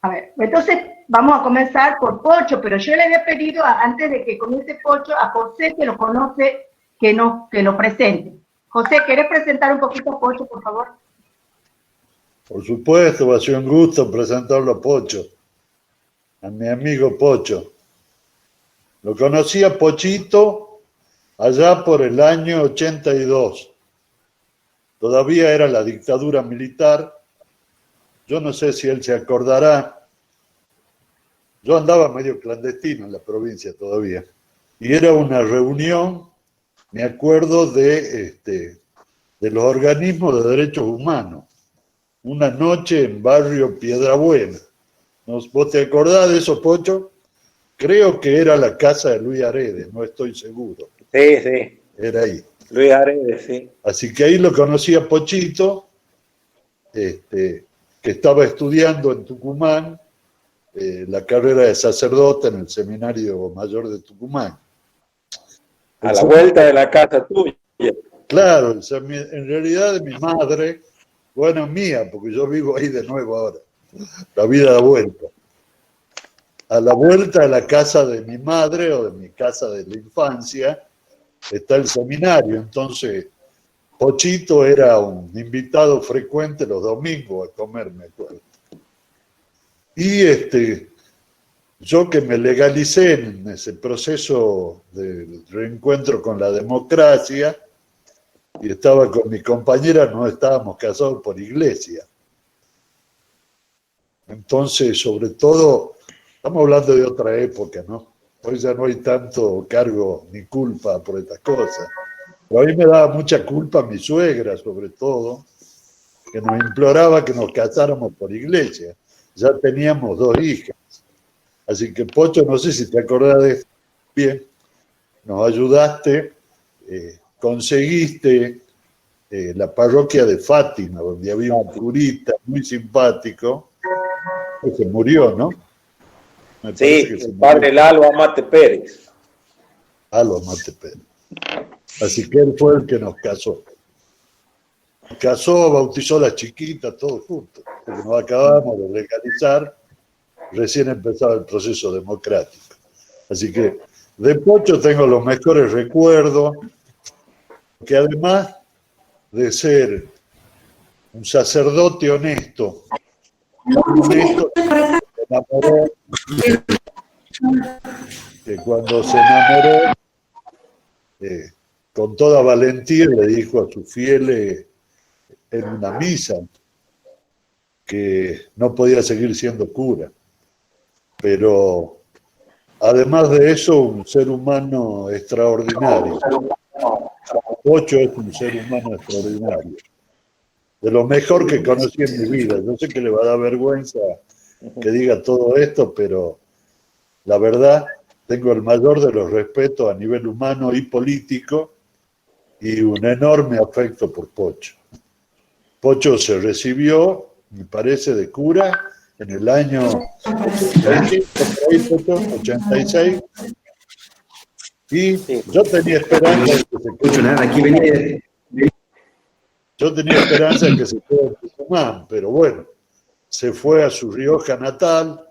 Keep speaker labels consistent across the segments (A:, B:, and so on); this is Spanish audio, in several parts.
A: A ver, entonces vamos a comenzar por Pocho, pero yo le había pedido, antes de que comience Pocho, a José, que lo conoce, que lo presente. José, ¿querés presentar un poquito a Pocho, por favor?
B: Por supuesto, va a ser un gusto presentarlo a Pocho, a mi amigo Pocho. Lo conocí a Pochito allá por el año 82. Todavía era la dictadura militar. Yo no sé si él se acordará. Yo andaba medio clandestino en la provincia todavía. Y era una reunión, me acuerdo, de los organismos de derechos humanos. Una noche en barrio Piedrabuena. ¿Vos te acordás de eso, Pocho? Creo que era la casa de Luis Aredes, no estoy seguro.
C: Sí, sí.
B: Era ahí.
C: Luis Aredes, sí.
B: Así que ahí lo conocí a Pochito, que estaba estudiando en Tucumán la carrera de sacerdote en el Seminario Mayor de Tucumán.
C: A la vuelta de la casa tuya.
B: Claro, en realidad de mi madre, bueno, mía, porque yo vivo ahí de nuevo ahora. La vida da vuelta. A la vuelta de la casa de mi madre o de mi casa de la infancia está el seminario. Entonces, Pochito era un invitado frecuente los domingos a comer, me acuerdo. Y yo que me legalicé en ese proceso de reencuentro con la democracia y estaba con mi compañera, no estábamos casados por iglesia. Entonces, sobre todo, estamos hablando de otra época, ¿no? Hoy ya no hay tanto cargo ni culpa por estas cosas. Pero a mí me daba mucha culpa mi suegra, sobre todo, que nos imploraba que nos casáramos por iglesia. Ya teníamos 2 hijas. Así que, Pocho, no sé si te acordás de esto. Bien, nos ayudaste, conseguiste la parroquia de Fátima, donde había un curita muy simpático, que se murió, ¿no?
C: Sí, el padre Lalo Amate Pérez.
B: Lalo Amate Pérez. Así que él fue el que nos casó. Casó, bautizó a la chiquita, todos juntos, porque nos acabamos de legalizar, recién empezaba el proceso democrático. Así que de Pocho tengo los mejores recuerdos, que además de ser un sacerdote honesto, se enamoró, que cuando se enamoró, con toda valentía le dijo a sus fieles en una misa que no podía seguir siendo cura. Pero además de eso, un ser humano extraordinario. Pocho es un ser humano extraordinario. De lo mejor que conocí en mi vida. Yo sé que le va a dar vergüenza que diga todo esto, pero la verdad, tengo el mayor de los respetos a nivel humano y político y un enorme afecto por Pocho. Pocho se recibió, me parece, de cura en el año 86, y yo tenía esperanza de que se quede. Yo tenía esperanza de que se quede en Tucumán, pero bueno, se fue a su Rioja natal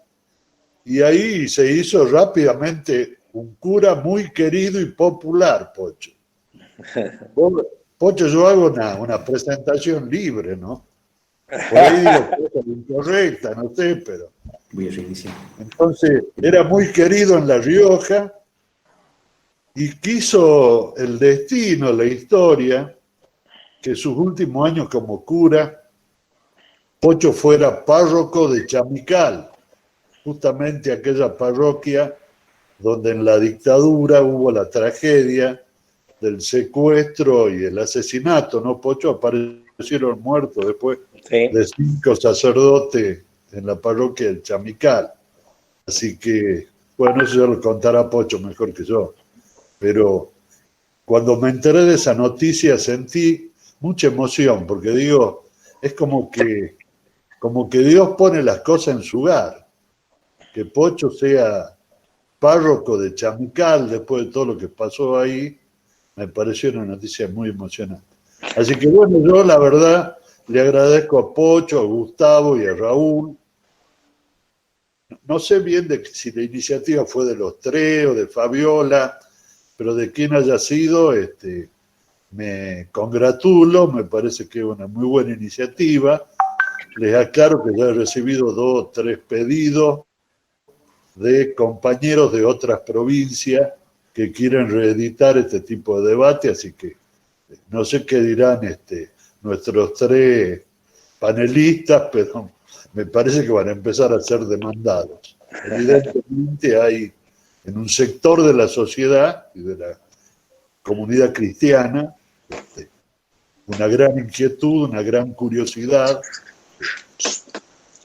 B: y ahí se hizo rápidamente un cura muy querido y popular, Pocho. Pocho, yo hago una presentación libre, ¿no? Por ahí digo cosas incorrectas, no sé, pero... Entonces, era muy querido en La Rioja y quiso el destino, la historia, que sus últimos años como cura, Pocho fuera párroco de Chamical, justamente aquella parroquia donde en la dictadura hubo la tragedia del secuestro y el asesinato, ¿no, Pocho? Aparecieron muertos después de 5 sacerdotes en la parroquia del Chamical. Así que, bueno, eso ya lo contará Pocho mejor que yo. Pero cuando me enteré de esa noticia sentí mucha emoción, porque digo, es como que Dios pone las cosas en su lugar. Que Pocho sea párroco de Chamical después de todo lo que pasó ahí, me pareció una noticia muy emocionante. Así que bueno, yo la verdad le agradezco a Pocho, a Gustavo y a Raúl no sé bien si la iniciativa fue de los tres o de Fabiola, pero de quien haya sido, me congratulo, me parece que es una muy buena iniciativa. Les aclaro que ya he recibido 2 o 3 pedidos de compañeros de otras provincias que quieren reeditar este tipo de debate, así que no sé qué dirán nuestros 3 panelistas, pero me parece que van a empezar a ser demandados. Evidentemente hay en un sector de la sociedad y de la comunidad cristiana una gran inquietud, una gran curiosidad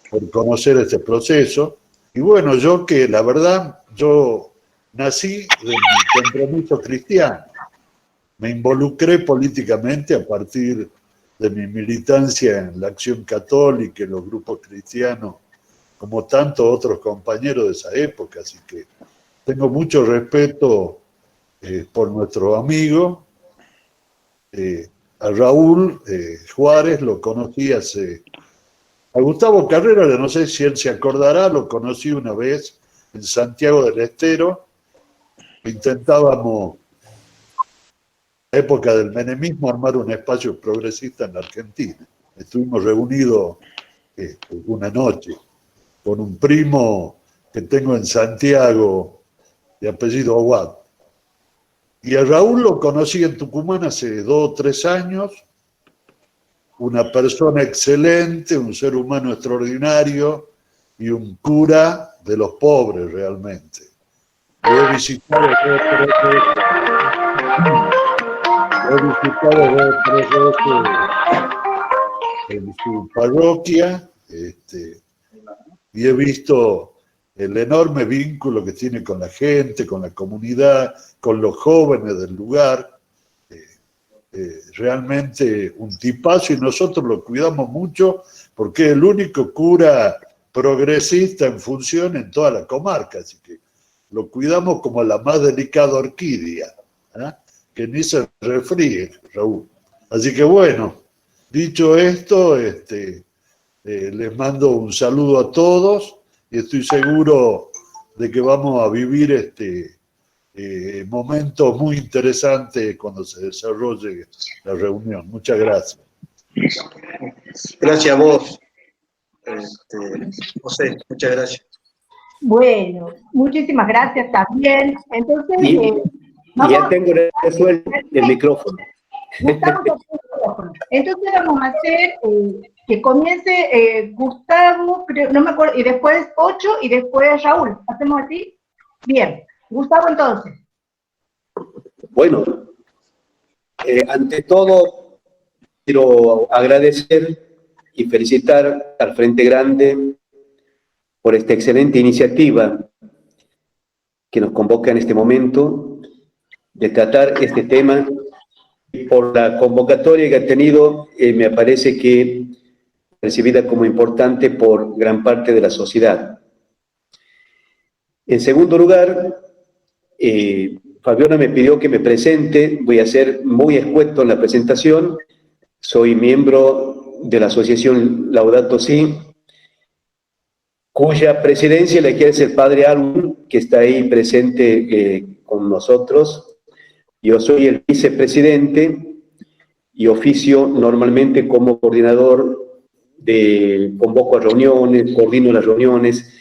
B: por conocer este proceso. Y bueno, yo que la verdad, yo nací de mi compromiso cristiano. Me involucré políticamente a partir de mi militancia en la Acción Católica, en los grupos cristianos, como tantos otros compañeros de esa época. Así que tengo mucho respeto por nuestro amigo. A Raúl Juárez lo conocí a Gustavo Carrera, no sé si él se acordará, lo conocí una vez en Santiago del Estero. Intentábamos, en la época del menemismo, armar un espacio progresista en la Argentina. Estuvimos reunidos una noche con un primo que tengo en Santiago, de apellido Aguad. Y a Raúl lo conocí en Tucumán hace 2 o 3 años, una persona excelente, un ser humano extraordinario y un cura de los pobres realmente. Lo he visitado 2 o 3 veces en su parroquia, y he visto el enorme vínculo que tiene con la gente, con la comunidad, con los jóvenes del lugar. Realmente un tipazo, y nosotros lo cuidamos mucho porque es el único cura progresista en función en toda la comarca, así que lo cuidamos como la más delicada orquídea, que ni se refríe, Raúl. Así que bueno, dicho esto, les mando un saludo a todos y estoy seguro de que vamos a vivir momentos muy interesantes cuando se desarrolle la reunión. Muchas gracias.
D: Gracias a vos, José, muchas gracias.
A: Bueno, muchísimas gracias también. Entonces,
C: ya tengo resuelto el micrófono.
A: Entonces vamos a hacer que comience Gustavo, no me acuerdo, y después 8 y después Raúl. ¿Hacemos así? Bien. Gustavo, entonces.
C: Bueno, ante todo, quiero agradecer y felicitar al Frente Grande por esta excelente iniciativa que nos convoca en este momento de tratar este tema. Por la convocatoria que ha tenido, me parece que recibida como importante por gran parte de la sociedad. En segundo lugar, Fabiola me pidió que me presente, voy a ser muy escueto en la presentación. Soy miembro de la asociación Laudato Si, cuya presidencia la quiere el padre Álvaro, que está ahí presente con nosotros. Yo soy el vicepresidente y oficio normalmente como coordinador convoco a reuniones, coordino las reuniones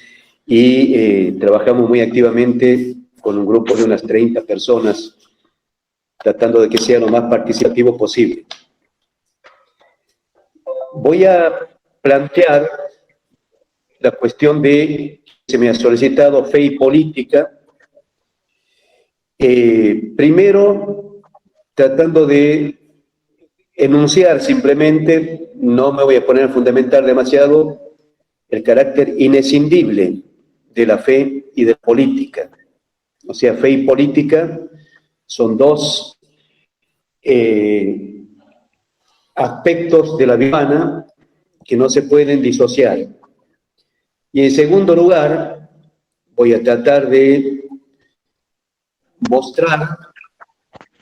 C: y trabajamos muy activamente con un grupo de unas 30 personas, tratando de que sea lo más participativo posible. Voy a plantear la cuestión de, se me ha solicitado fe y política. Primero, tratando de enunciar simplemente, no me voy a poner a fundamentar demasiado, el carácter inescindible de la fe y de la política. O sea, fe y política son 2 aspectos de la vida humana que no se pueden disociar. Y en segundo lugar, voy a tratar de mostrar,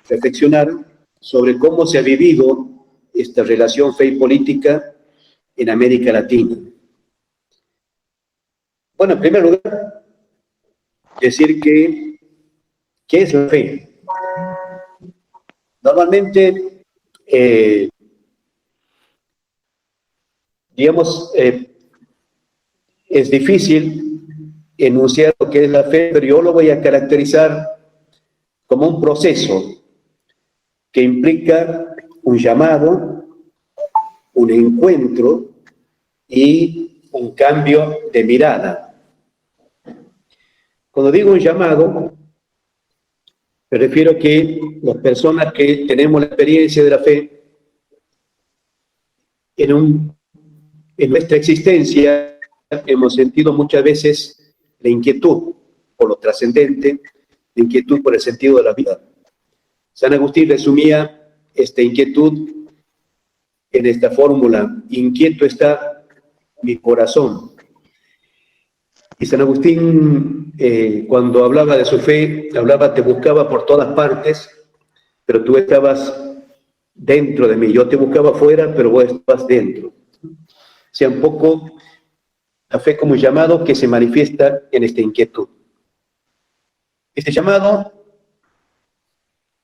C: reflexionar sobre cómo se ha vivido esta relación fe y política en América Latina. Bueno, en primer lugar, decir ¿qué es la fe? Normalmente, es difícil enunciar lo que es la fe, pero yo lo voy a caracterizar como un proceso que implica un llamado, un encuentro y un cambio de mirada. Cuando digo un llamado, me refiero a que las personas que tenemos la experiencia de la fe, en nuestra existencia hemos sentido muchas veces la inquietud por lo trascendente, la inquietud por el sentido de la vida. San Agustín resumía esta inquietud en esta fórmula: inquieto está mi corazón. Y San Agustín, cuando hablaba de su fe, te buscaba por todas partes, pero tú estabas dentro de mí. Yo te buscaba afuera, pero vos estabas dentro. O sea, un poco la fe como un llamado que se manifiesta en esta inquietud. Este llamado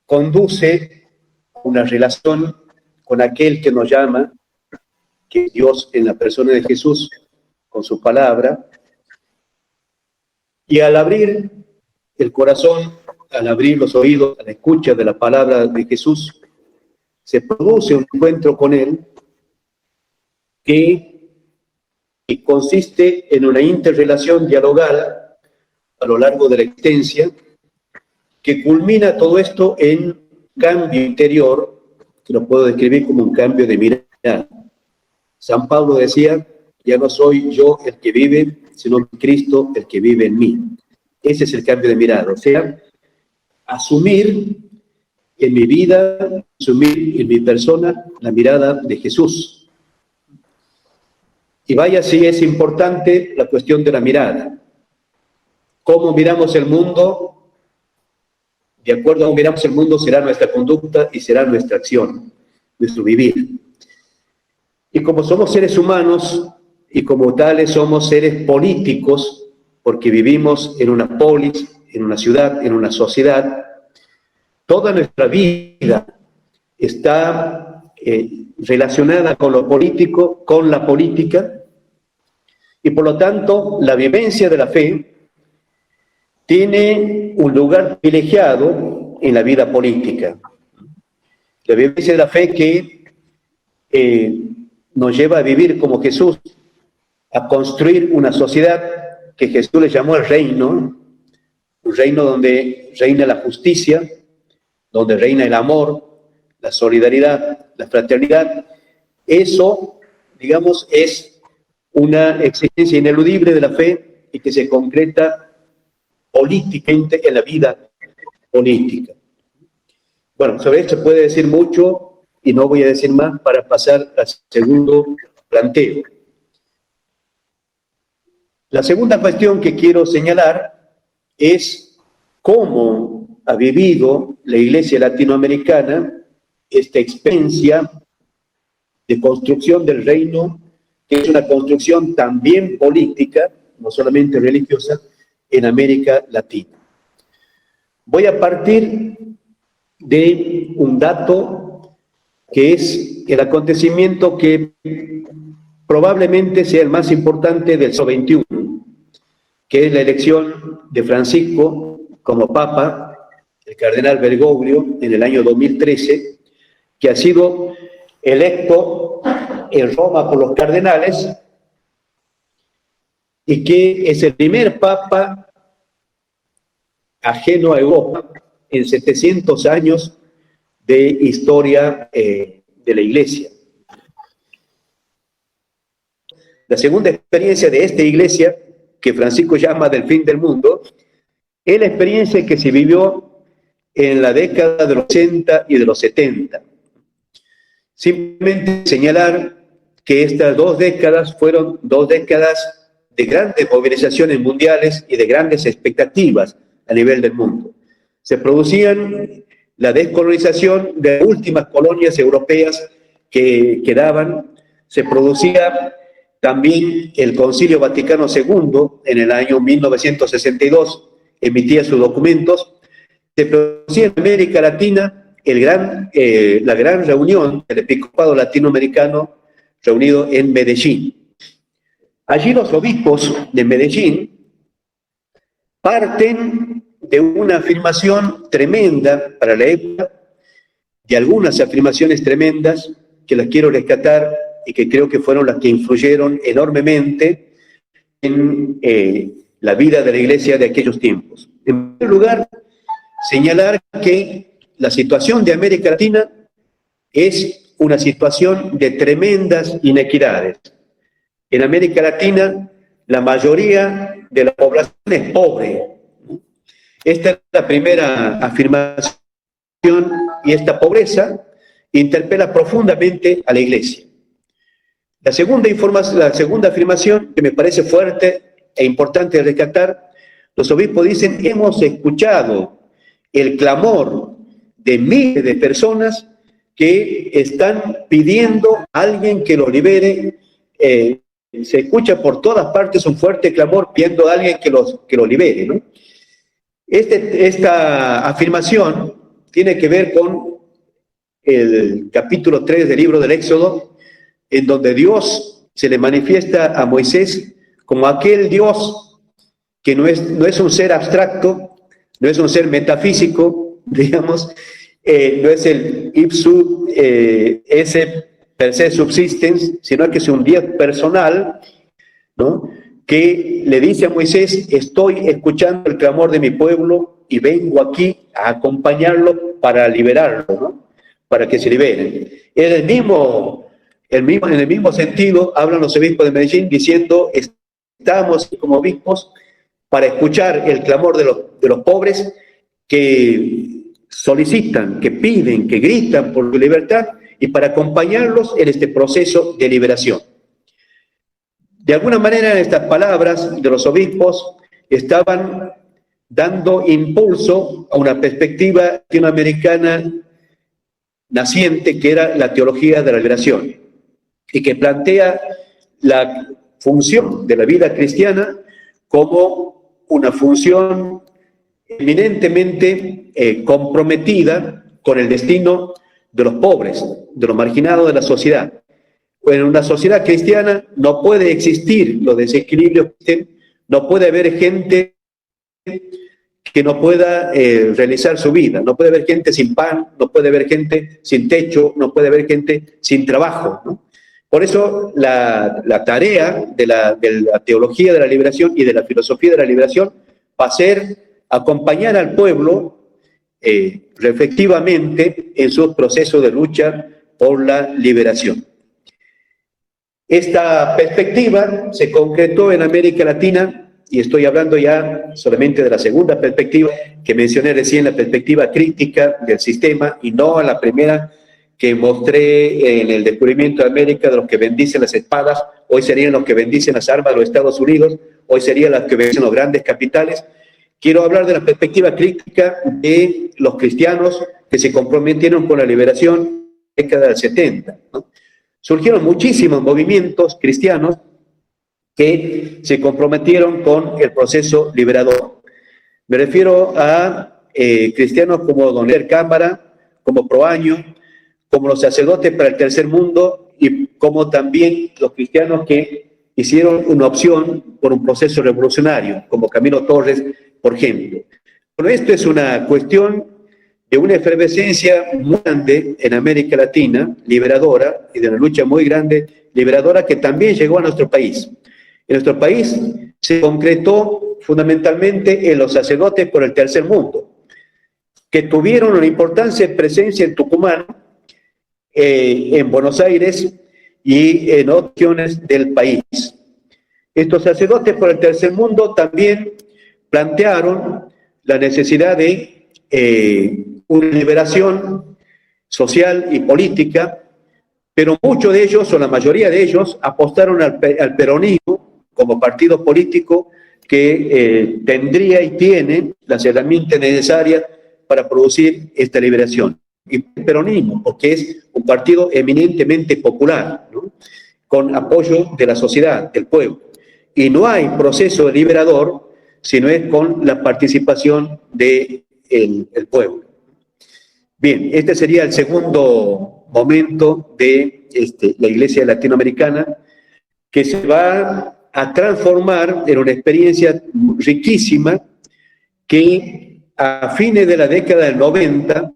C: conduce a una relación con aquel que nos llama, que es Dios en la persona de Jesús, con su palabra. Y al abrir el corazón, al abrir los oídos, a la escucha de la palabra de Jesús, se produce un encuentro con Él que consiste en una interrelación dialogal a lo largo de la existencia, que culmina todo esto en un cambio interior, que lo puedo describir como un cambio de mirada. San Pablo decía: ya no soy yo el que vive, sino Cristo el que vive en mí. Ese es el cambio de mirada, o sea, asumir en mi vida, asumir en mi persona la mirada de Jesús. Y vaya si es importante la cuestión de la mirada. Cómo miramos el mundo, de acuerdo a cómo miramos el mundo, será nuestra conducta y será nuestra acción, nuestro vivir. Y como somos seres humanos, y como tales somos seres políticos, porque vivimos en una polis, en una ciudad, en una sociedad, toda nuestra vida está relacionada con lo político, con la política, y por lo tanto la vivencia de la fe tiene un lugar privilegiado en la vida política. La vivencia de la fe que nos lleva a vivir como Jesús, a construir una sociedad que Jesús le llamó el reino, un reino donde reina la justicia, donde reina el amor, la solidaridad, la fraternidad. Eso, digamos, es una exigencia ineludible de la fe y que se concreta políticamente en la vida política. Bueno, sobre esto se puede decir mucho y no voy a decir más para pasar al segundo planteo. La segunda cuestión que quiero señalar es cómo ha vivido la Iglesia latinoamericana esta experiencia de construcción del reino, que es una construcción también política, no solamente religiosa, en América Latina. Voy a partir de un dato que es el acontecimiento que probablemente sea el más importante del siglo XXI, que es la elección de Francisco como Papa, el cardenal Bergoglio, en el año 2013, que ha sido electo en Roma por los cardenales y que es el primer Papa ajeno a Europa en 700 años de historia de la Iglesia. La segunda experiencia de esta Iglesia, que Francisco llama del fin del mundo, es la experiencia que se vivió en la década de los 80 y de los 70. Simplemente señalar que estas dos décadas fueron dos décadas de grandes movilizaciones mundiales y de grandes expectativas a nivel del mundo. Se producían la descolonización de las últimas colonias europeas que quedaban, se producía También el Concilio Vaticano II, en el año 1962, emitía sus documentos. Se producía en América Latina la gran reunión del episcopado latinoamericano reunido en Medellín. Allí los obispos de Medellín parten de una afirmación tremenda para la época, de algunas afirmaciones tremendas que las quiero rescatar y que creo que fueron las que influyeron enormemente en la vida de la Iglesia de aquellos tiempos. En primer lugar, señalar que la situación de América Latina es una situación de tremendas inequidades. En América Latina, la mayoría de la población es pobre. Esta es la primera afirmación, y esta pobreza interpela profundamente a la Iglesia. La segunda afirmación, que me parece fuerte e importante de rescatar, los obispos dicen: hemos escuchado el clamor de miles de personas que están pidiendo a alguien que los libere. Se escucha por todas partes un fuerte clamor pidiendo a alguien que los libere, ¿no? Esta afirmación tiene que ver con el capítulo 3 del libro del Éxodo, en donde Dios se le manifiesta a Moisés como aquel Dios que no es un ser abstracto, no es un ser metafísico, digamos, no es el ipsu esse per se subsistens, sino que es un Dios personal, ¿no?, que le dice a Moisés: estoy escuchando el clamor de mi pueblo y vengo aquí a acompañarlo para liberarlo, ¿no?, para que se liberen. En el mismo sentido hablan los obispos de Medellín diciendo: estamos como obispos para escuchar el clamor de los pobres que solicitan, que piden, que gritan por su libertad, y para acompañarlos en este proceso de liberación. De alguna manera, estas palabras de los obispos estaban dando impulso a una perspectiva latinoamericana naciente, que era la teología de la liberación, y que plantea la función de la vida cristiana como una función eminentemente comprometida con el destino de los pobres, de los marginados de la sociedad. En una sociedad cristiana no puede existir los desequilibrios, no puede haber gente que no pueda realizar su vida, no puede haber gente sin pan, no puede haber gente sin techo, no puede haber gente sin trabajo, ¿no? Por eso la tarea de la teología de la liberación y de la filosofía de la liberación va a ser acompañar al pueblo reflexivamente en su proceso de lucha por la liberación. Esta perspectiva se concretó en América Latina, y estoy hablando ya solamente de la segunda perspectiva que mencioné recién, la perspectiva crítica del sistema, y no a la primera que mostré en el descubrimiento de América, de los que bendicen las espadas. Hoy serían los que bendicen las armas de los Estados Unidos, hoy serían los que bendicen los grandes capitales. Quiero hablar de la perspectiva crítica de los cristianos que se comprometieron con la liberación en la década del 70, ¿no? Surgieron muchísimos movimientos cristianos que se comprometieron con el proceso liberador. Me refiero a cristianos como Don Leer Cámara, como Proaño, como los sacerdotes para el tercer mundo, y como también los cristianos que hicieron una opción por un proceso revolucionario, como Camilo Torres, por ejemplo. Bueno, esto es una cuestión de una efervescencia muy grande en América Latina, liberadora, y de una lucha muy grande, liberadora, que también llegó a nuestro país. En nuestro país se concretó fundamentalmente en los sacerdotes por el tercer mundo, que tuvieron una importante presencia en Tucumán, en Buenos Aires y en otras regiones del país. Estos sacerdotes por el tercer mundo también plantearon la necesidad de una liberación social y política, pero muchos de ellos, o la mayoría de ellos, apostaron al peronismo como partido político que tendría y tiene las herramientas necesarias para producir esta liberación. Y el peronismo, porque es un partido eminentemente popular, ¿no? con apoyo de la sociedad, del pueblo. Y no hay proceso liberador si no es con la participación del pueblo. Bien, este sería el segundo momento de la Iglesia latinoamericana, que se va a transformar en una experiencia riquísima que a fines de la década del 90,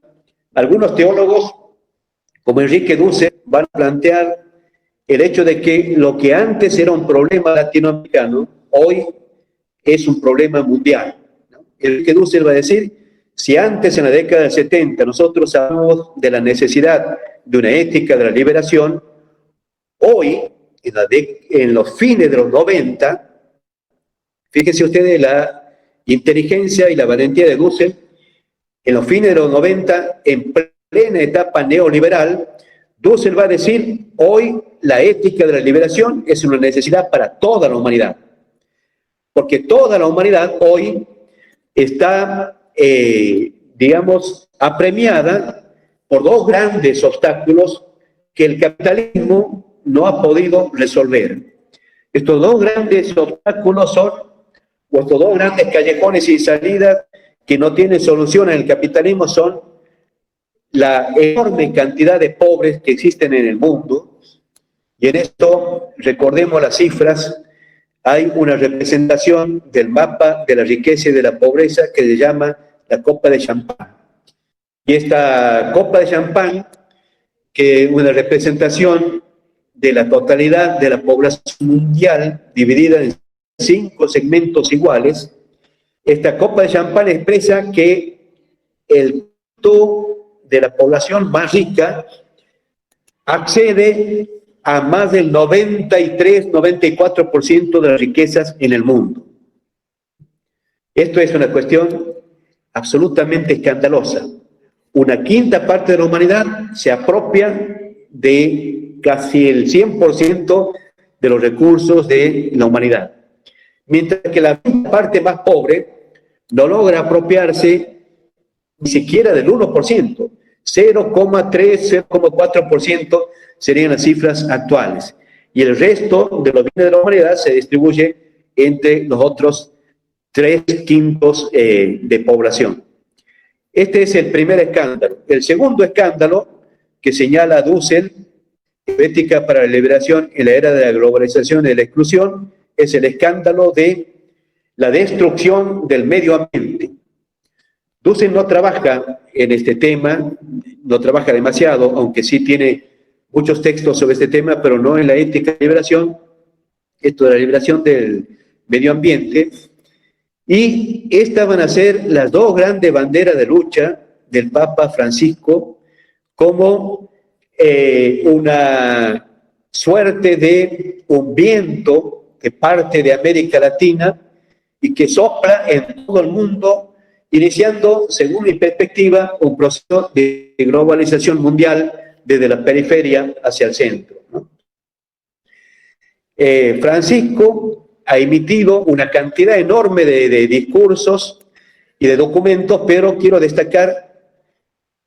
C: algunos teólogos, como Enrique Dussel, van a plantear el hecho de que lo que antes era un problema latinoamericano, hoy es un problema mundial, ¿no? Enrique Dussel va a decir, si antes en la década del 70 nosotros hablamos de la necesidad de una ética de la liberación, hoy, en los fines de los 90, fíjense ustedes la inteligencia y la valentía de Dussel, en los fines de los 90, en plena etapa neoliberal, Dussel va a decir, hoy la ética de la liberación es una necesidad para toda la humanidad, porque toda la humanidad hoy está, digamos, apremiada por dos grandes obstáculos que el capitalismo no ha podido resolver. Estos dos grandes obstáculos son, o estos dos grandes callejones sin salida que no tienen solución en el capitalismo, son la enorme cantidad de pobres que existen en el mundo. Y en esto, recordemos las cifras, hay una representación del mapa de la riqueza y de la pobreza que se llama la copa de champán. Y esta copa de champán, que es una representación de la totalidad de la población mundial, dividida en 5 segmentos iguales, esta copa de champán expresa que el punto de la población más rica accede a más del 93-94% de las riquezas en el mundo. Esto es una cuestión absolutamente escandalosa. Una quinta parte de la humanidad se apropia de casi el 100% de los recursos de la humanidad, mientras que la parte más pobre no logra apropiarse ni siquiera del 1%, 0,3, 0,4% serían las cifras actuales, y el resto de los bienes de la humanidad se distribuye entre los otros 3/5 de población. Este es el primer escándalo. El segundo escándalo que señala Dussel, Ética para la Liberación en la era de la globalización y de la exclusión, es el escándalo de la destrucción del medio ambiente. Dussel no trabaja en este tema, no trabaja demasiado, aunque sí tiene muchos textos sobre este tema, pero no en la ética de la liberación, esto de la liberación del medio ambiente. Y estas van a ser las dos grandes banderas de lucha del Papa Francisco, como una suerte de un viento que parte de América Latina y que sopla en todo el mundo, iniciando, según mi perspectiva, un proceso de globalización mundial desde la periferia hacia el centro, ¿no? Francisco ha emitido una cantidad enorme de discursos y de documentos, pero quiero destacar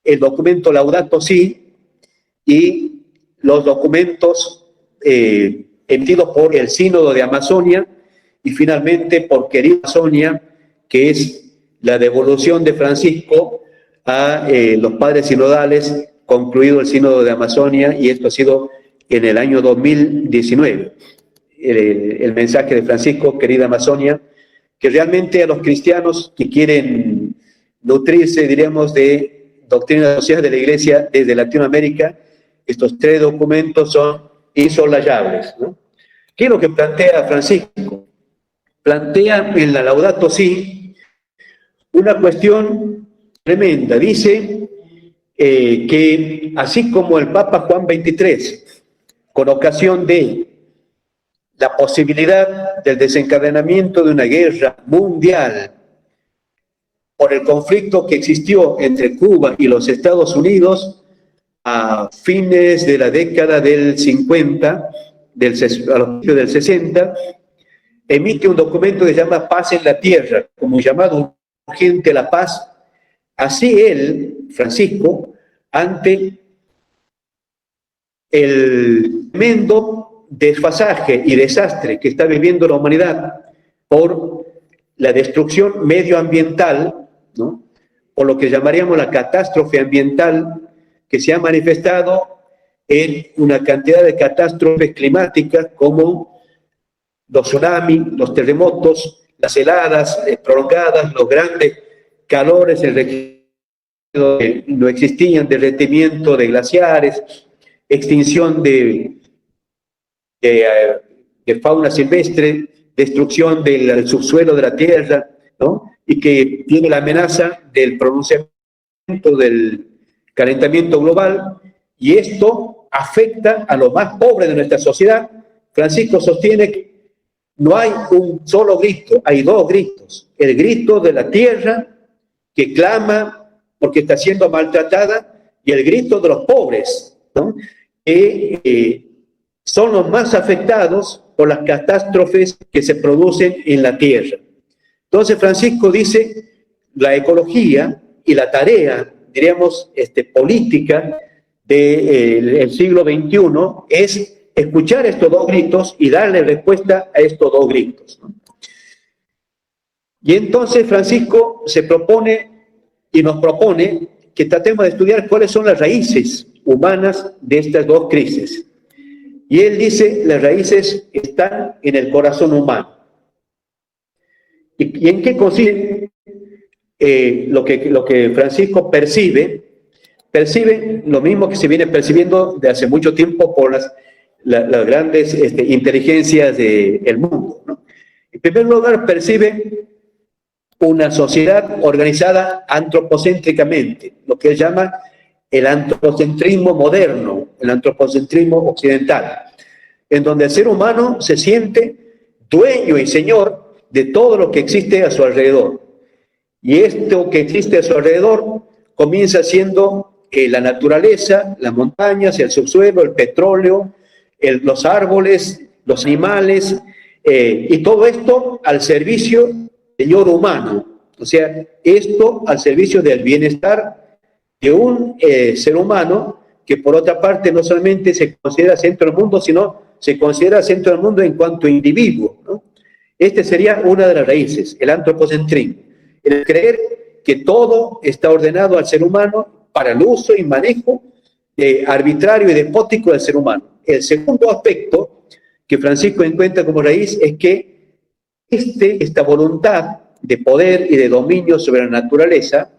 C: el documento Laudato Si y los documentos emitidos por el Sínodo de Amazonia y finalmente por Querida Amazonia, que es la devolución de Francisco a los padres sinodales, concluido el Sínodo de Amazonia, y esto ha sido en el año 2019. El mensaje de Francisco, Querida Amazonia, que realmente a los cristianos que quieren nutrirse, diríamos, de doctrina social de la Iglesia desde Latinoamérica, estos 3 documentos son insosolayables, ¿no? ¿Qué es lo que plantea Francisco? Plantea en la Laudato Si una cuestión tremenda. Dice que así como el Papa Juan XXIII, con ocasión de la posibilidad del desencadenamiento de una guerra mundial por el conflicto que existió entre Cuba y los Estados Unidos a fines de la década del 50, a los principios del 60, emite un documento que se llama Paz en la Tierra, como llamado urgente a la paz. Así él, Francisco, ante el tremendo desfasaje y desastre que está viviendo la humanidad por la destrucción medioambiental, ¿no? O lo que llamaríamos la catástrofe ambiental, que se ha manifestado en una cantidad de catástrofes climáticas como los tsunamis, los terremotos, las heladas prolongadas, los grandes calores en regiones donde no existían, derretimiento de glaciares, extinción de fauna silvestre, destrucción del subsuelo de la Tierra, ¿no? Y que tiene la amenaza del pronunciamiento del calentamiento global, y esto afecta a los más pobres de nuestra sociedad. Francisco sostiene que no hay un solo grito, hay dos gritos. El grito de la tierra, que clama porque está siendo maltratada, y el grito de los pobres, ¿no? Que son los más afectados por las catástrofes que se producen en la tierra. Entonces Francisco dice, la ecología y la tarea, diríamos, política del siglo XXI es escuchar estos dos gritos y darle respuesta a estos dos gritos, ¿no? Y entonces Francisco se propone y nos propone que tratemos de estudiar cuáles son las raíces humanas de estas dos crisis. Y él dice, las raíces están en el corazón humano. ¿Y en qué consiste lo que Francisco percibe lo mismo que se viene percibiendo de hace mucho tiempo por las grandes inteligencias del mundo, ¿no? En primer lugar, percibe una sociedad organizada antropocéntricamente, lo que él llama el antropocentrismo moderno, el antropocentrismo occidental, en donde el ser humano se siente dueño y señor de todo lo que existe a su alrededor. Y esto que existe a su alrededor comienza siendo la naturaleza, las montañas, el subsuelo, el petróleo, los árboles, los animales, y todo esto al servicio del señor humano. O sea, esto al servicio del bienestar de un ser humano que, por otra parte, no solamente se considera centro del mundo, sino se considera centro del mundo en cuanto a individuo, ¿no? Este sería una de las raíces, el antropocentrismo, el creer que todo está ordenado al ser humano para el uso y manejo arbitrario y despótico del ser humano. El segundo aspecto que Francisco encuentra como raíz es que esta voluntad de poder y de dominio sobre la naturaleza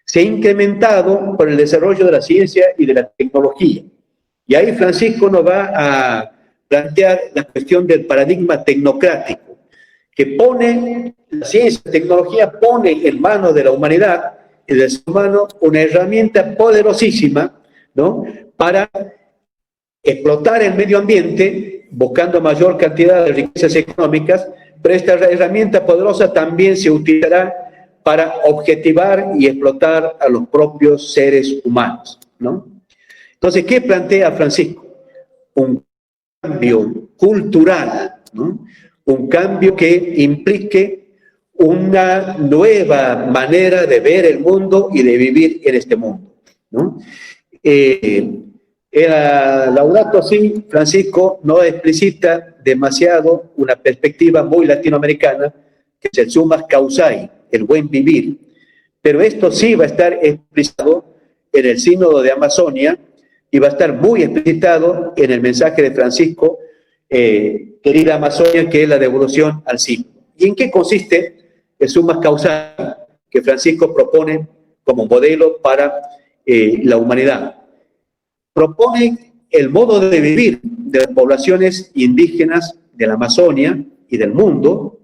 C: se ha incrementado por el desarrollo de la ciencia y de la tecnología. Y ahí Francisco nos va a plantear la cuestión del paradigma tecnocrático, que pone, la ciencia y la tecnología pone en manos de la humanidad y del ser humano una herramienta poderosísima, ¿no?, para explotar el medio ambiente, buscando mayor cantidad de riquezas económicas, pero esta herramienta poderosa también se utilizará para objetivar y explotar a los propios seres humanos, ¿no? Entonces, ¿qué plantea Francisco? Un cambio cultural, ¿no? Un cambio que implique una nueva manera de ver el mundo y de vivir en este mundo, ¿no? Laudato Si, Francisco no explicita demasiado una perspectiva muy latinoamericana, que es el summa causae, el buen vivir, pero esto sí va a estar explicitado en el Sínodo de Amazonia y va a estar muy explicitado en el mensaje de Francisco, querida Amazonia, que es la devolución al siglo. ¿Y en qué consiste el summa causae que Francisco propone como modelo para la humanidad? Propone el modo de vivir de las poblaciones indígenas de la Amazonia y del mundo,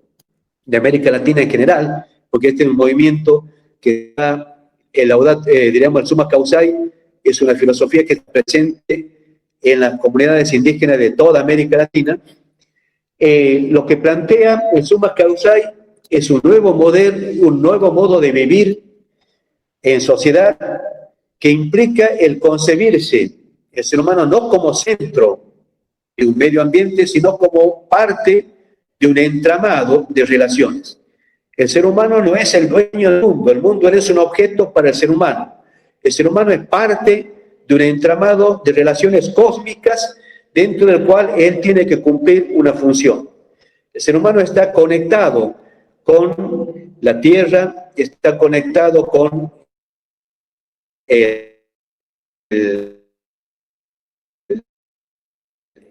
C: de América Latina en general, porque este es un movimiento que da diríamos, el summa causae, es una filosofía que está presente en las comunidades indígenas de toda América Latina. Lo que plantea el summa causae es un nuevo modo de vivir en sociedad que implica el concebirse el ser humano no como centro de un medio ambiente, sino como parte de un entramado de relaciones. El ser humano no es el dueño del mundo, el mundo es un objeto para el ser humano. El ser humano es parte de un entramado de relaciones cósmicas dentro del cual él tiene que cumplir una función. El ser humano está conectado con la tierra, está conectado con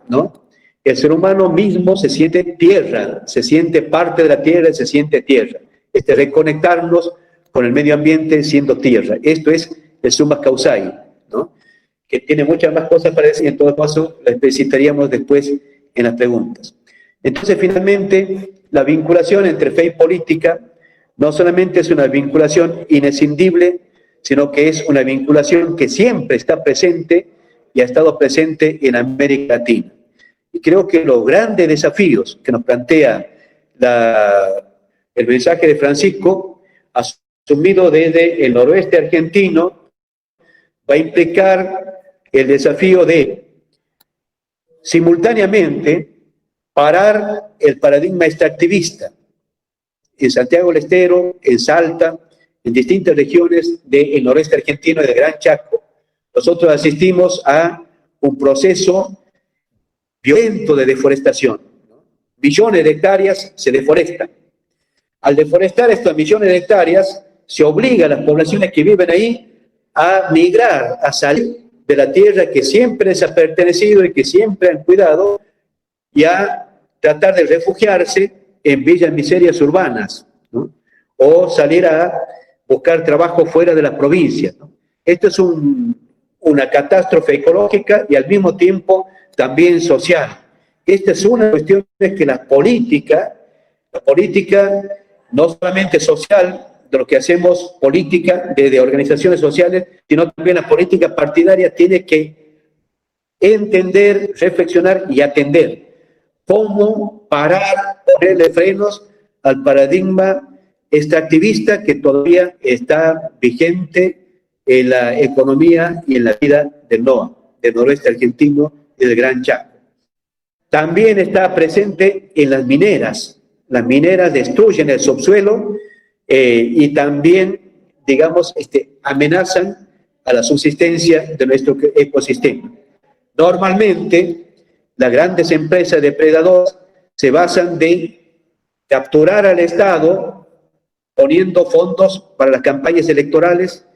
C: ¿no? El ser humano mismo se siente tierra, se siente parte de la tierra, se siente tierra. Reconectarnos con el medio ambiente siendo tierra. Esto es el summa causae, ¿no? Que tiene muchas más cosas para decir, en todo caso la especificaríamos después en las preguntas. Entonces, finalmente, la vinculación entre fe y política no solamente es una vinculación inescindible, sino que es una vinculación que siempre está presente y ha estado presente en América Latina. Y creo que los grandes desafíos que nos plantea el mensaje de Francisco, asumido desde el noroeste argentino, va a implicar el desafío de simultáneamente parar el paradigma extractivista en Santiago del Estero, en Salta, en distintas regiones del noroeste argentino y del Gran Chaco. Nosotros asistimos a un proceso violento de deforestación. Millones de hectáreas se deforestan. Al deforestar estas millones de hectáreas, se obliga a las poblaciones que viven ahí a migrar, a salir de la tierra que siempre les ha pertenecido y que siempre han cuidado, y a tratar de refugiarse en villas miserias urbanas, ¿no? O salir a buscar trabajo fuera de las provincias, ¿no? Esto es una catástrofe ecológica y al mismo tiempo también social. Esta es una cuestión que la política no solamente social, de lo que hacemos política de organizaciones sociales, sino también la política partidaria tiene que entender, reflexionar y atender cómo parar, ponerle frenos al paradigma extractivista que todavía está vigente en la economía y en la vida del NOA, del noroeste argentino y del Gran Chaco. También está presente en las mineras. Las mineras destruyen el subsuelo y también, digamos, amenazan a la subsistencia de nuestro ecosistema. Normalmente, las grandes empresas depredadoras se basan de capturar al Estado poniendo fondos para las campañas electorales,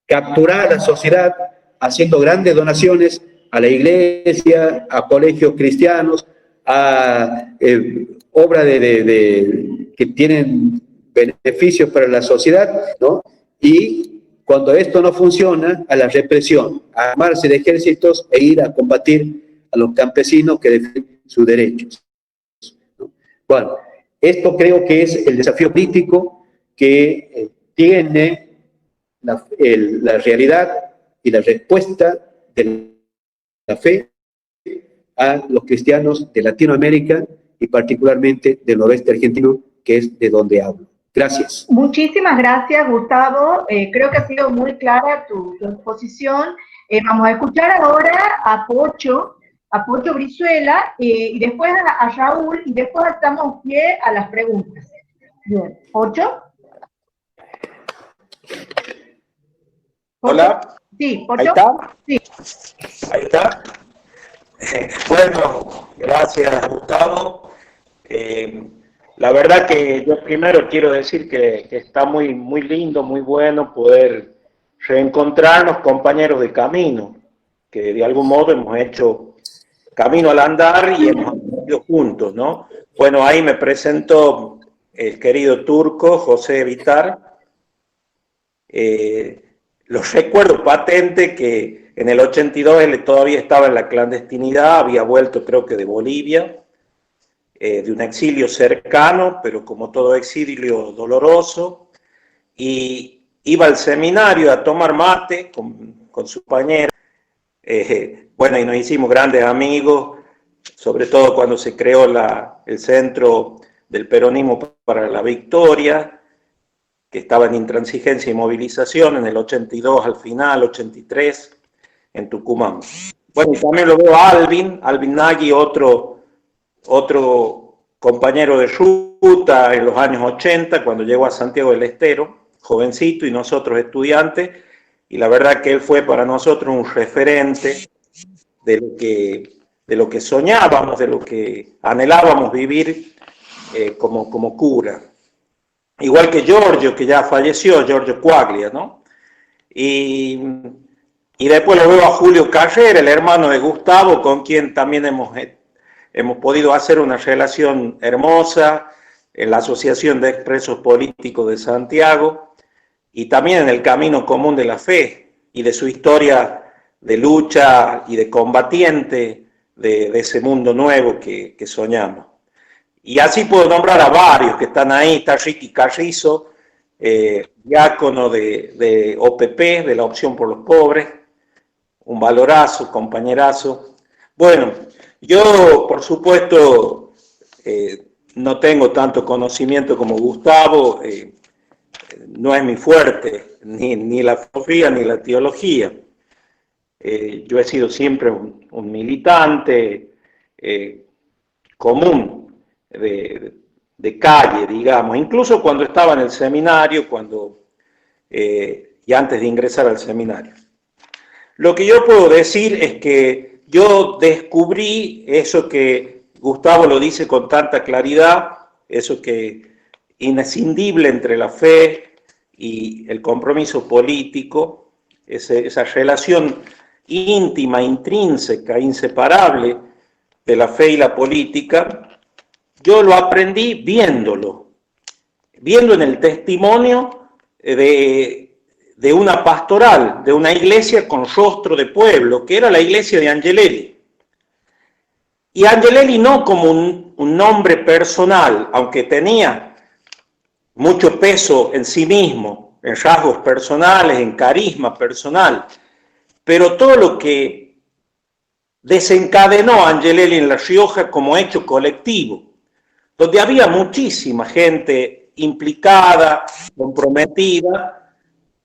C: capturar a la sociedad haciendo grandes donaciones a la iglesia, a colegios cristianos, a obras que tienen beneficios para la sociedad, ¿no? Y cuando esto no funciona, a la represión, a armarse de ejércitos e ir a combatir a los campesinos que defienden sus derechos, ¿no? Bueno, esto creo que es el desafío político que tiene la realidad y la respuesta de la fe a los cristianos de Latinoamérica y particularmente del noroeste argentino, que es de donde hablo. Gracias.
A: Muchísimas gracias, Gustavo. Creo que ha sido muy clara tu exposición. Vamos a escuchar ahora a Pocho Brizuela, y después a Raúl, y después damos pie a las preguntas. Bien, ¿Pocho?
D: Hola.
A: Sí, Pocho.
D: ¿Ahí está?
A: Sí.
D: Ahí está. Bueno, gracias, Gustavo. La verdad que yo primero quiero decir que está muy, muy lindo, muy bueno poder reencontrarnos, compañeros de camino, que de algún modo hemos hecho camino al andar y hemos ido juntos, ¿no? Bueno, ahí me presentó el querido turco, José Vitar. Los recuerdo patente que en el 82 él todavía estaba en la clandestinidad, había vuelto creo que de Bolivia, de un exilio cercano, pero como todo exilio doloroso, y iba al seminario a tomar mate con su compañero. Bueno, y nos hicimos grandes amigos, sobre todo cuando se creó el Centro del Peronismo para la Victoria, que estaba en intransigencia y movilización en el 82 al final, 83, en Tucumán. Bueno, y también lo veo a Alvin Nagy, otro compañero de ruta en los años 80, cuando llegó a Santiago del Estero, jovencito, y nosotros estudiantes, y la verdad que él fue para nosotros un referente de lo que lo que soñábamos, de lo que anhelábamos vivir como cura. Igual que Giorgio, que ya falleció, Giorgio Quaglia, ¿no? Y después lo veo a Julio Carrera, el hermano de Gustavo, con quien también hemos podido hacer una relación hermosa en la Asociación de Expresos Políticos de Santiago y también en el Camino Común de la Fe y de su historia de lucha y de combatiente de ese mundo nuevo que soñamos. Y así puedo nombrar a varios que están ahí. Está Ricky Carrizo, diácono de OPP, de la Opción por los Pobres, un valorazo, compañerazo. Bueno, yo por supuesto no tengo tanto conocimiento como Gustavo, no es mi fuerte, ni la filosofía ni la teología. Yo he sido siempre un militante común, de calle, digamos, incluso cuando estaba en el seminario, y antes de ingresar al seminario. Lo que yo puedo decir es que yo descubrí eso que Gustavo lo dice con tanta claridad, eso que inescindible entre la fe y el compromiso político, esa relación íntima, intrínseca, inseparable de la fe y la política. Yo lo aprendí viendo en el testimonio de una pastoral, de una iglesia con rostro de pueblo, que era la iglesia de Angelelli. Y Angelelli no como un nombre personal, aunque tenía mucho peso en sí mismo, en rasgos personales, en carisma personal, pero todo lo que desencadenó Angelelli en La Rioja como hecho colectivo, donde había muchísima gente implicada, comprometida,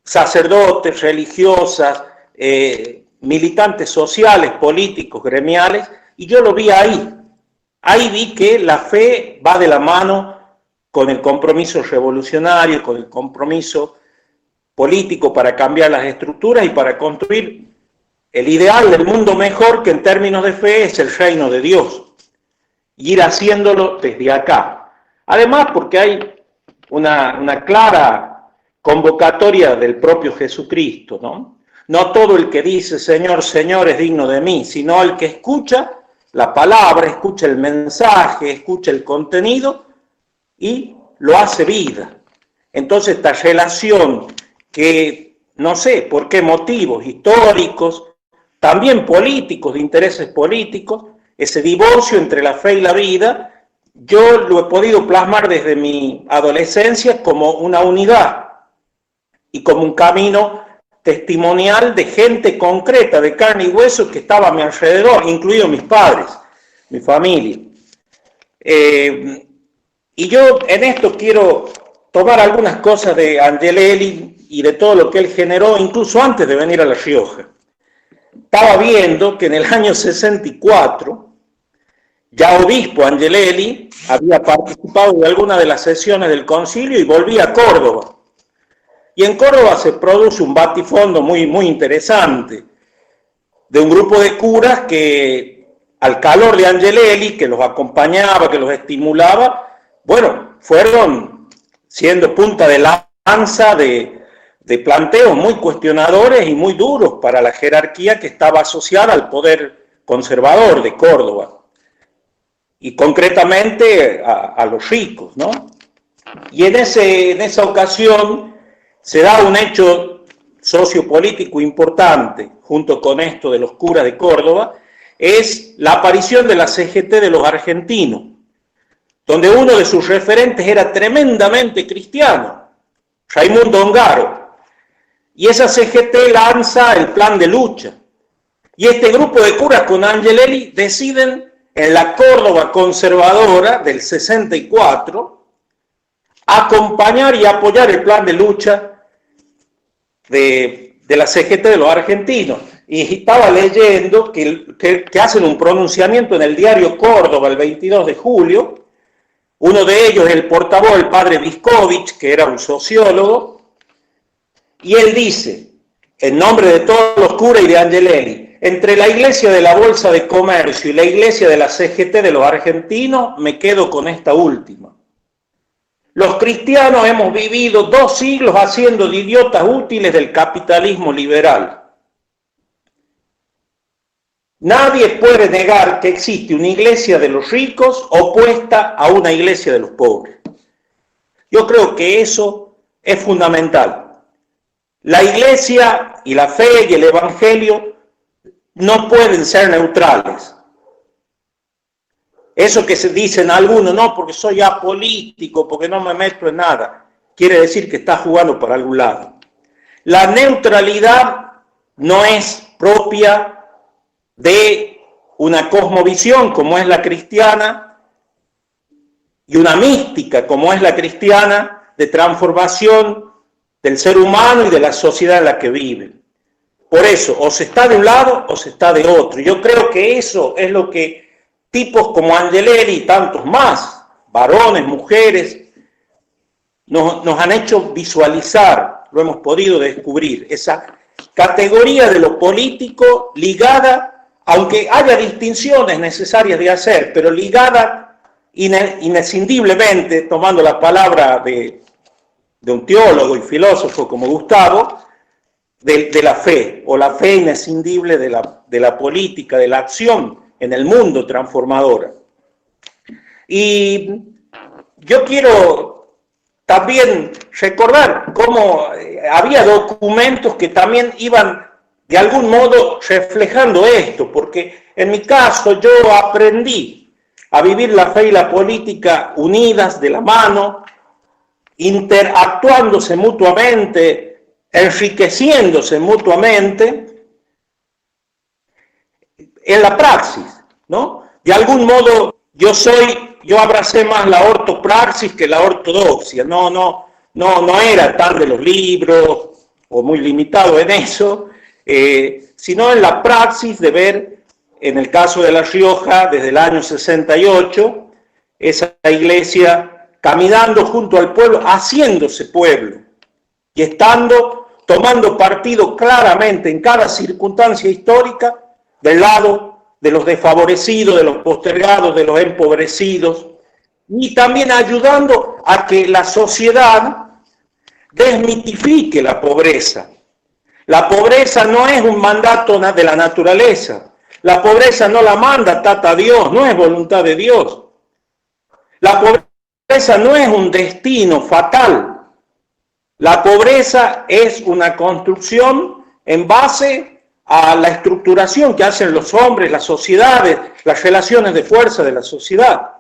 D: sacerdotes, religiosas, militantes sociales, políticos, gremiales, y yo lo vi ahí. Ahí vi que la fe va de la mano con el compromiso revolucionario, con el compromiso político para cambiar las estructuras y para construir el ideal del mundo mejor, que en términos de fe es el reino de Dios. Y ir haciéndolo desde acá. Además, porque hay una clara convocatoria del propio Jesucristo, ¿no? No todo el que dice Señor, Señor es digno de mí, sino el que escucha la palabra, escucha el mensaje, escucha el contenido y lo hace vida. Entonces, esta relación que, no sé por qué motivos históricos, también políticos, de intereses políticos, ese divorcio entre la fe y la vida, yo lo he podido plasmar desde mi adolescencia como una unidad y como un camino testimonial de gente concreta, de carne y hueso, que estaba a mi alrededor, incluidos mis padres, mi familia. Y yo en esto quiero tomar algunas cosas de Angelelli y de todo lo que él generó, incluso antes de venir a La Rioja. Estaba viendo que en el año 64, ya obispo Angelelli había participado de alguna de las sesiones del concilio y volvía a Córdoba. Y en Córdoba se produce un batifondo muy, muy interesante de un grupo de curas que, al calor de Angelelli, que los acompañaba, que los estimulaba, bueno, fueron siendo punta de lanza de planteos muy cuestionadores y muy duros para la jerarquía que estaba asociada al poder conservador de Córdoba. Y concretamente a los ricos, ¿no? Y en esa ocasión se da un hecho sociopolítico importante, junto con esto de los curas de Córdoba, es la aparición de la CGT de los argentinos, donde uno de sus referentes era tremendamente cristiano, Raimundo Ongaro, y esa CGT lanza el plan de lucha, y este grupo de curas con Angelelli deciden en la Córdoba conservadora del 64 acompañar y apoyar el plan de lucha de la CGT de los argentinos. Y estaba leyendo que hacen un pronunciamiento en el diario Córdoba el 22 de julio, uno de ellos es el portavoz, el padre Viscovich, que era un sociólogo, y él dice, en nombre de todos los curas y de Angelelli, entre la iglesia de la Bolsa de Comercio y la iglesia de la CGT de los argentinos, me quedo con esta última. Los cristianos hemos vivido 2 siglos haciendo de idiotas útiles del capitalismo liberal. Nadie puede negar que existe una iglesia de los ricos opuesta a una iglesia de los pobres. Yo creo que eso es fundamental. La iglesia y la fe y el evangelio no pueden ser neutrales. Eso que se dicen algunos, no, porque soy apolítico, porque no me meto en nada, quiere decir que está jugando por algún lado. La neutralidad no es propia de una cosmovisión como es la cristiana y una mística como es la cristiana de transformación del ser humano y de la sociedad en la que vive. Por eso, o se está de un lado o se está de otro. Yo creo que eso es lo que tipos como Angelelli y tantos más, varones, mujeres, nos han hecho visualizar, lo hemos podido descubrir, esa categoría de lo político ligada, aunque haya distinciones necesarias de hacer, pero ligada inescindiblemente, tomando la palabra de un teólogo y filósofo como Gustavo, de la fe, o la fe inescindible de la política, de la acción en el mundo transformadora. Y yo quiero también recordar cómo había documentos que también iban de algún modo reflejando esto, porque en mi caso yo aprendí a vivir la fe y la política unidas de la mano, interactuándose mutuamente, enriqueciéndose mutuamente en la praxis, ¿no? De algún modo yo abracé más la ortopraxis que la ortodoxia, no era tan de los libros o muy limitado en eso, sino en la praxis de ver, en el caso de La Rioja, desde el año 68, esa iglesia caminando junto al pueblo, haciéndose pueblo, y tomando partido claramente en cada circunstancia histórica del lado de los desfavorecidos, de los postergados, de los empobrecidos, y también ayudando a que la sociedad desmitifique la pobreza. La pobreza no es un mandato de la naturaleza. La pobreza no la manda Tata Dios, no es voluntad de Dios. La pobreza no es un destino fatal. La pobreza es una construcción en base a la estructuración que hacen los hombres, las sociedades, las relaciones de fuerza de la sociedad.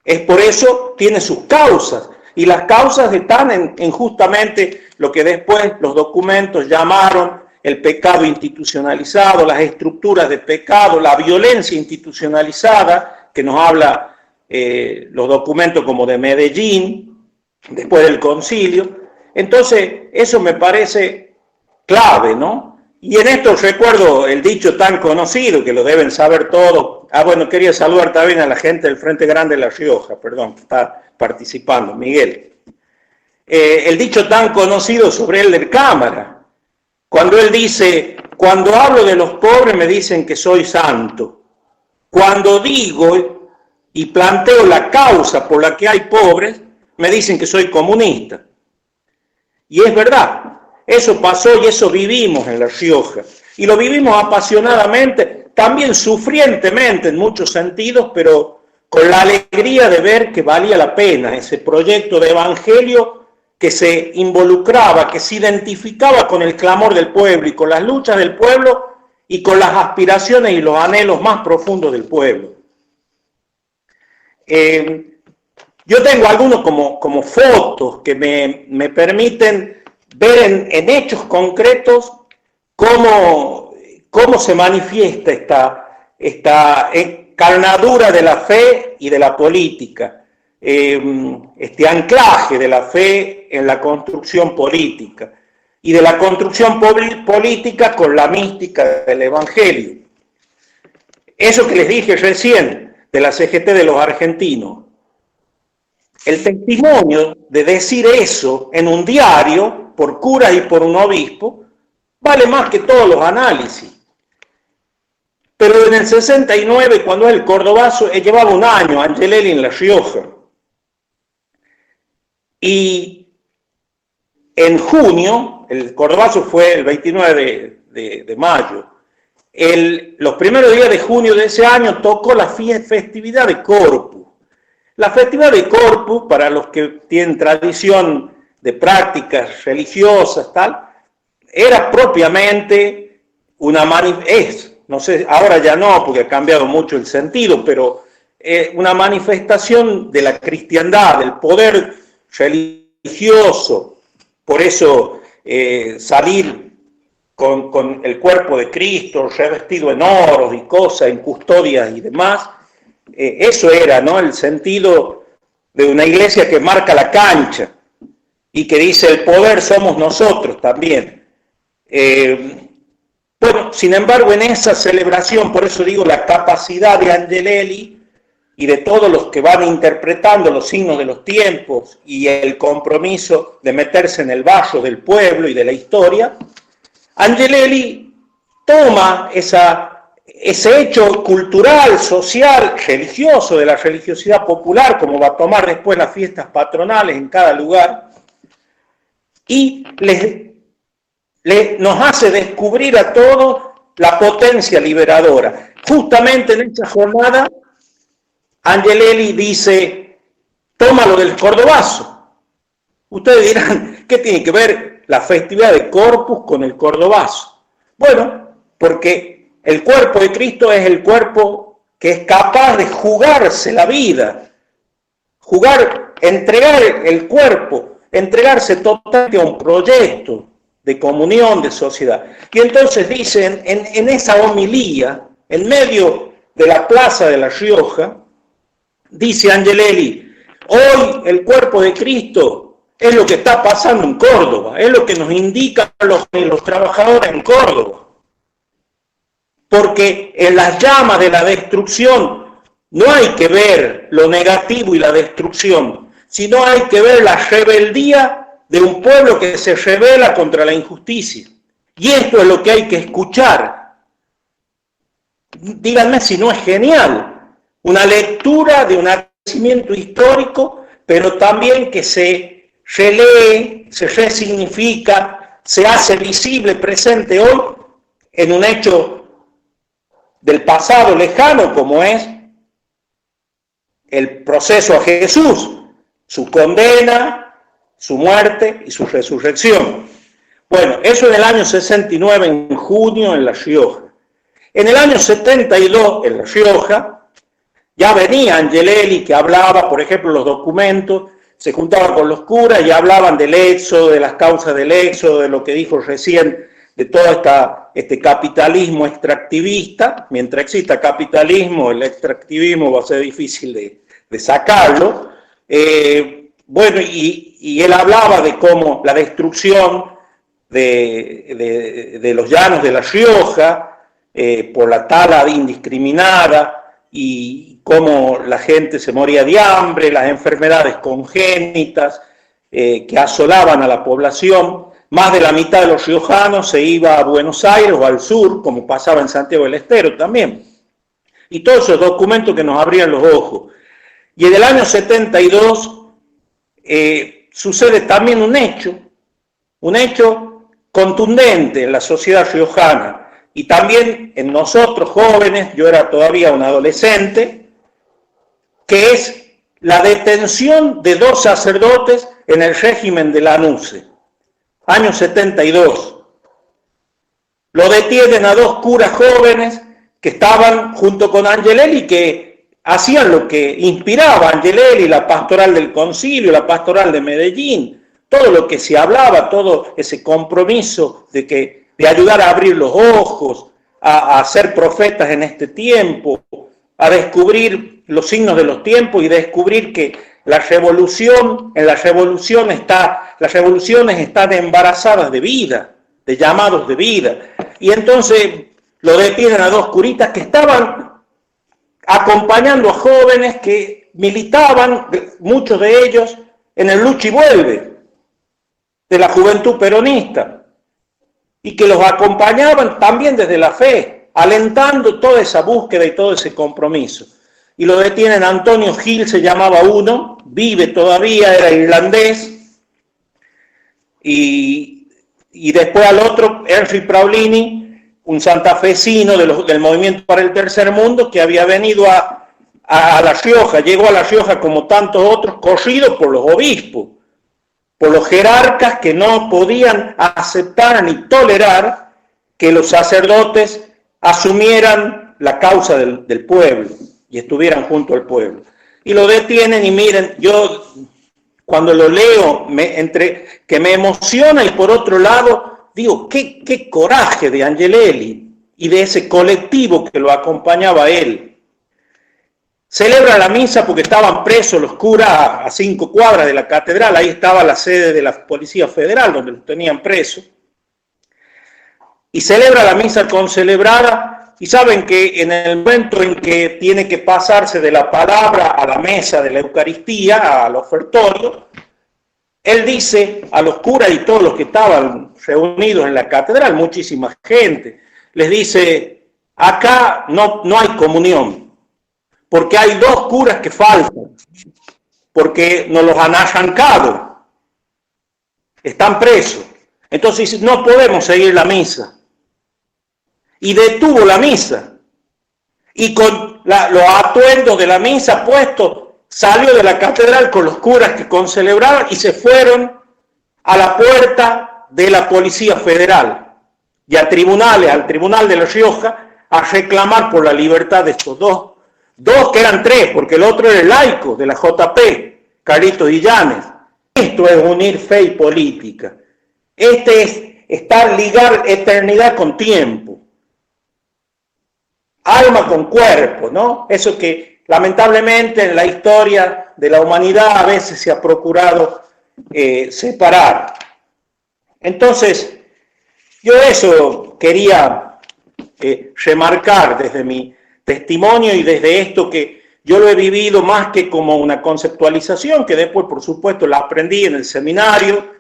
D: Es por eso, tiene sus causas, y las causas están en justamente lo que después los documentos llamaron el pecado institucionalizado, las estructuras de pecado, la violencia institucionalizada, que nos habla los documentos como de Medellín, después del concilio. Entonces, eso me parece clave, ¿no? Y en esto recuerdo el dicho tan conocido, que lo deben saber todos. Bueno, quería saludar también a la gente del Frente Grande de La Rioja, perdón, que está participando, Miguel. El dicho tan conocido sobre Elder Cámara, cuando él dice, cuando hablo de los pobres me dicen que soy santo. Cuando digo y planteo la causa por la que hay pobres, me dicen que soy comunista. Y es verdad, eso pasó y eso vivimos en La Rioja. Y lo vivimos apasionadamente, también sufrientemente en muchos sentidos, pero con la alegría de ver que valía la pena ese proyecto de evangelio que se involucraba, que se identificaba con el clamor del pueblo y con las luchas del pueblo y con las aspiraciones y los anhelos más profundos del pueblo. Yo tengo algunos como fotos que me permiten ver en hechos concretos cómo se manifiesta esta encarnadura de la fe y de la política, este anclaje de la fe en la construcción política y de la construcción política con la mística del Evangelio. Eso que les dije recién de la CGT de los argentinos, el testimonio de decir eso en un diario por curas y por un obispo vale más que todos los análisis. Pero en el 69, cuando el cordobazo, llevaba un año Angelelli en La Rioja. Y en junio, el cordobazo fue el 29 de mayo, los primeros días de junio de ese año tocó la festividad de Corpus. La festividad de Corpus, para los que tienen tradición de prácticas religiosas, tal, era propiamente no sé, ahora ya no, porque ha cambiado mucho el sentido, pero una manifestación de la cristiandad, del poder religioso. Por eso salir con el cuerpo de Cristo revestido en oros y cosas, en custodias y demás, eso era, ¿no?, el sentido de una iglesia que marca la cancha y que dice el poder somos nosotros también. Bueno, sin embargo, en esa celebración, por eso digo la capacidad de Angelelli y de todos los que van interpretando los signos de los tiempos y el compromiso de meterse en el vaso del pueblo y de la historia, Angelelli toma ese hecho cultural, social, religioso, de la religiosidad popular, como va a tomar después las fiestas patronales en cada lugar, y nos hace descubrir a todos la potencia liberadora. Justamente en esa jornada, Angelelli dice, tómalo del cordobazo. Ustedes dirán, ¿qué tiene que ver la festividad de Corpus con el cordobazo? Bueno, porque el cuerpo de Cristo es el cuerpo que es capaz de jugarse la vida, entregar el cuerpo, entregarse totalmente a un proyecto de comunión, de sociedad. Y entonces dicen, en esa homilía, en medio de la plaza de La Rioja, dice Angelelli, hoy el cuerpo de Cristo es lo que está pasando en Córdoba, es lo que nos indican los trabajadores en Córdoba. Porque en las llamas de la destrucción no hay que ver lo negativo y la destrucción, sino hay que ver la rebeldía de un pueblo que se rebela contra la injusticia. Y esto es lo que hay que escuchar. Díganme si no es genial. Una lectura de un acontecimiento histórico, pero también que se relee, se resignifica, se hace visible, presente hoy, en un hecho del pasado lejano, como es el proceso a Jesús, su condena, su muerte y su resurrección. Bueno, eso en el año 69, en junio, en La Rioja. En el año 72, en La Rioja, ya venía Angelelli, que hablaba, por ejemplo, los documentos, se juntaba con los curas y hablaban del éxodo, de las causas del éxodo, de lo que dijo recién, de todo este capitalismo extractivista. Mientras exista capitalismo, el extractivismo va a ser difícil de sacarlo. Bueno, y él hablaba de cómo la destrucción de los llanos de La Rioja por la tala indiscriminada y cómo la gente se moría de hambre, las enfermedades congénitas que asolaban a la población. Más de la mitad de los riojanos se iba a Buenos Aires o al sur, como pasaba en Santiago del Estero también. Y todos esos documentos que nos abrían los ojos. Y en el año 72 sucede también un hecho contundente en la sociedad riojana y también en nosotros jóvenes, yo era todavía un adolescente, que es la detención de 2 sacerdotes en el régimen de Lanusse, año 72. Lo detienen a 2 curas jóvenes que estaban junto con Angelelli, que hacían lo que inspiraba a Angelelli, la pastoral del concilio, la pastoral de Medellín, todo lo que se hablaba, todo ese compromiso de ayudar a abrir los ojos, a ser profetas en este tiempo, a descubrir los signos de los tiempos y descubrir que las revoluciones están embarazadas de vida, de llamados de vida. Y entonces lo detienen a 2 curitas que estaban acompañando a jóvenes que militaban, muchos de ellos, en el lucha y vuelve de la juventud peronista, y que los acompañaban también desde la fe. alentando toda esa búsqueda y todo ese compromiso. Y lo detienen. Antonio Gil se llamaba uno, vive todavía, era irlandés, y después al otro, Henry Praulini, un santafesino del Movimiento para el Tercer Mundo, que había venido a La Rioja, llegó a La Rioja como tantos otros, corrido por los obispos, por los jerarcas que no podían aceptar ni tolerar que los sacerdotes asumieran la causa del pueblo y estuvieran junto al pueblo. Y lo detienen, y miren, yo cuando lo leo, entre que me emociona y por otro lado, digo, qué coraje de Angelelli y de ese colectivo que lo acompañaba a él. Celebra la misa porque estaban presos los curas a 5 cuadras de la catedral, ahí estaba la sede de la Policía Federal, donde los tenían presos. Y celebra la misa concelebrada, y saben que en el momento en que tiene que pasarse de la palabra a la mesa de la Eucaristía, al ofertorio, él dice a los curas y todos los que estaban reunidos en la catedral, muchísima gente, les dice, acá no hay comunión, porque hay 2 curas que faltan, porque nos los han arrancado, están presos, entonces no podemos seguir la misa. Y detuvo la misa, y con los atuendos de la misa puestos, salió de la catedral con los curas que concelebraban y se fueron a la puerta de la Policía Federal y a tribunales, al Tribunal de La Rioja, a reclamar por la libertad de estos dos que eran 3, porque el otro era el laico de la JP, Carlitos Illanes. Esto es unir fe y política. Este es ligar eternidad con tiempo. Alma con cuerpo, ¿no? Eso que lamentablemente en la historia de la humanidad a veces se ha procurado separar. Entonces, yo eso quería remarcar desde mi testimonio y desde esto que yo lo he vivido más que como una conceptualización, que después, por supuesto, la aprendí en el seminario,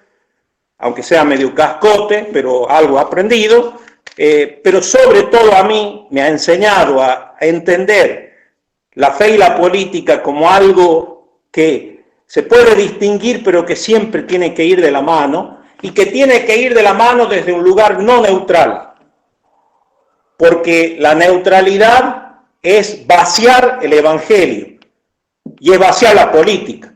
D: aunque sea medio cascote, pero algo aprendido. Pero sobre todo a mí me ha enseñado a entender la fe y la política como algo que se puede distinguir, pero que siempre tiene que ir de la mano, y que tiene que ir de la mano desde un lugar no neutral, porque la neutralidad es vaciar el Evangelio y es vaciar la política.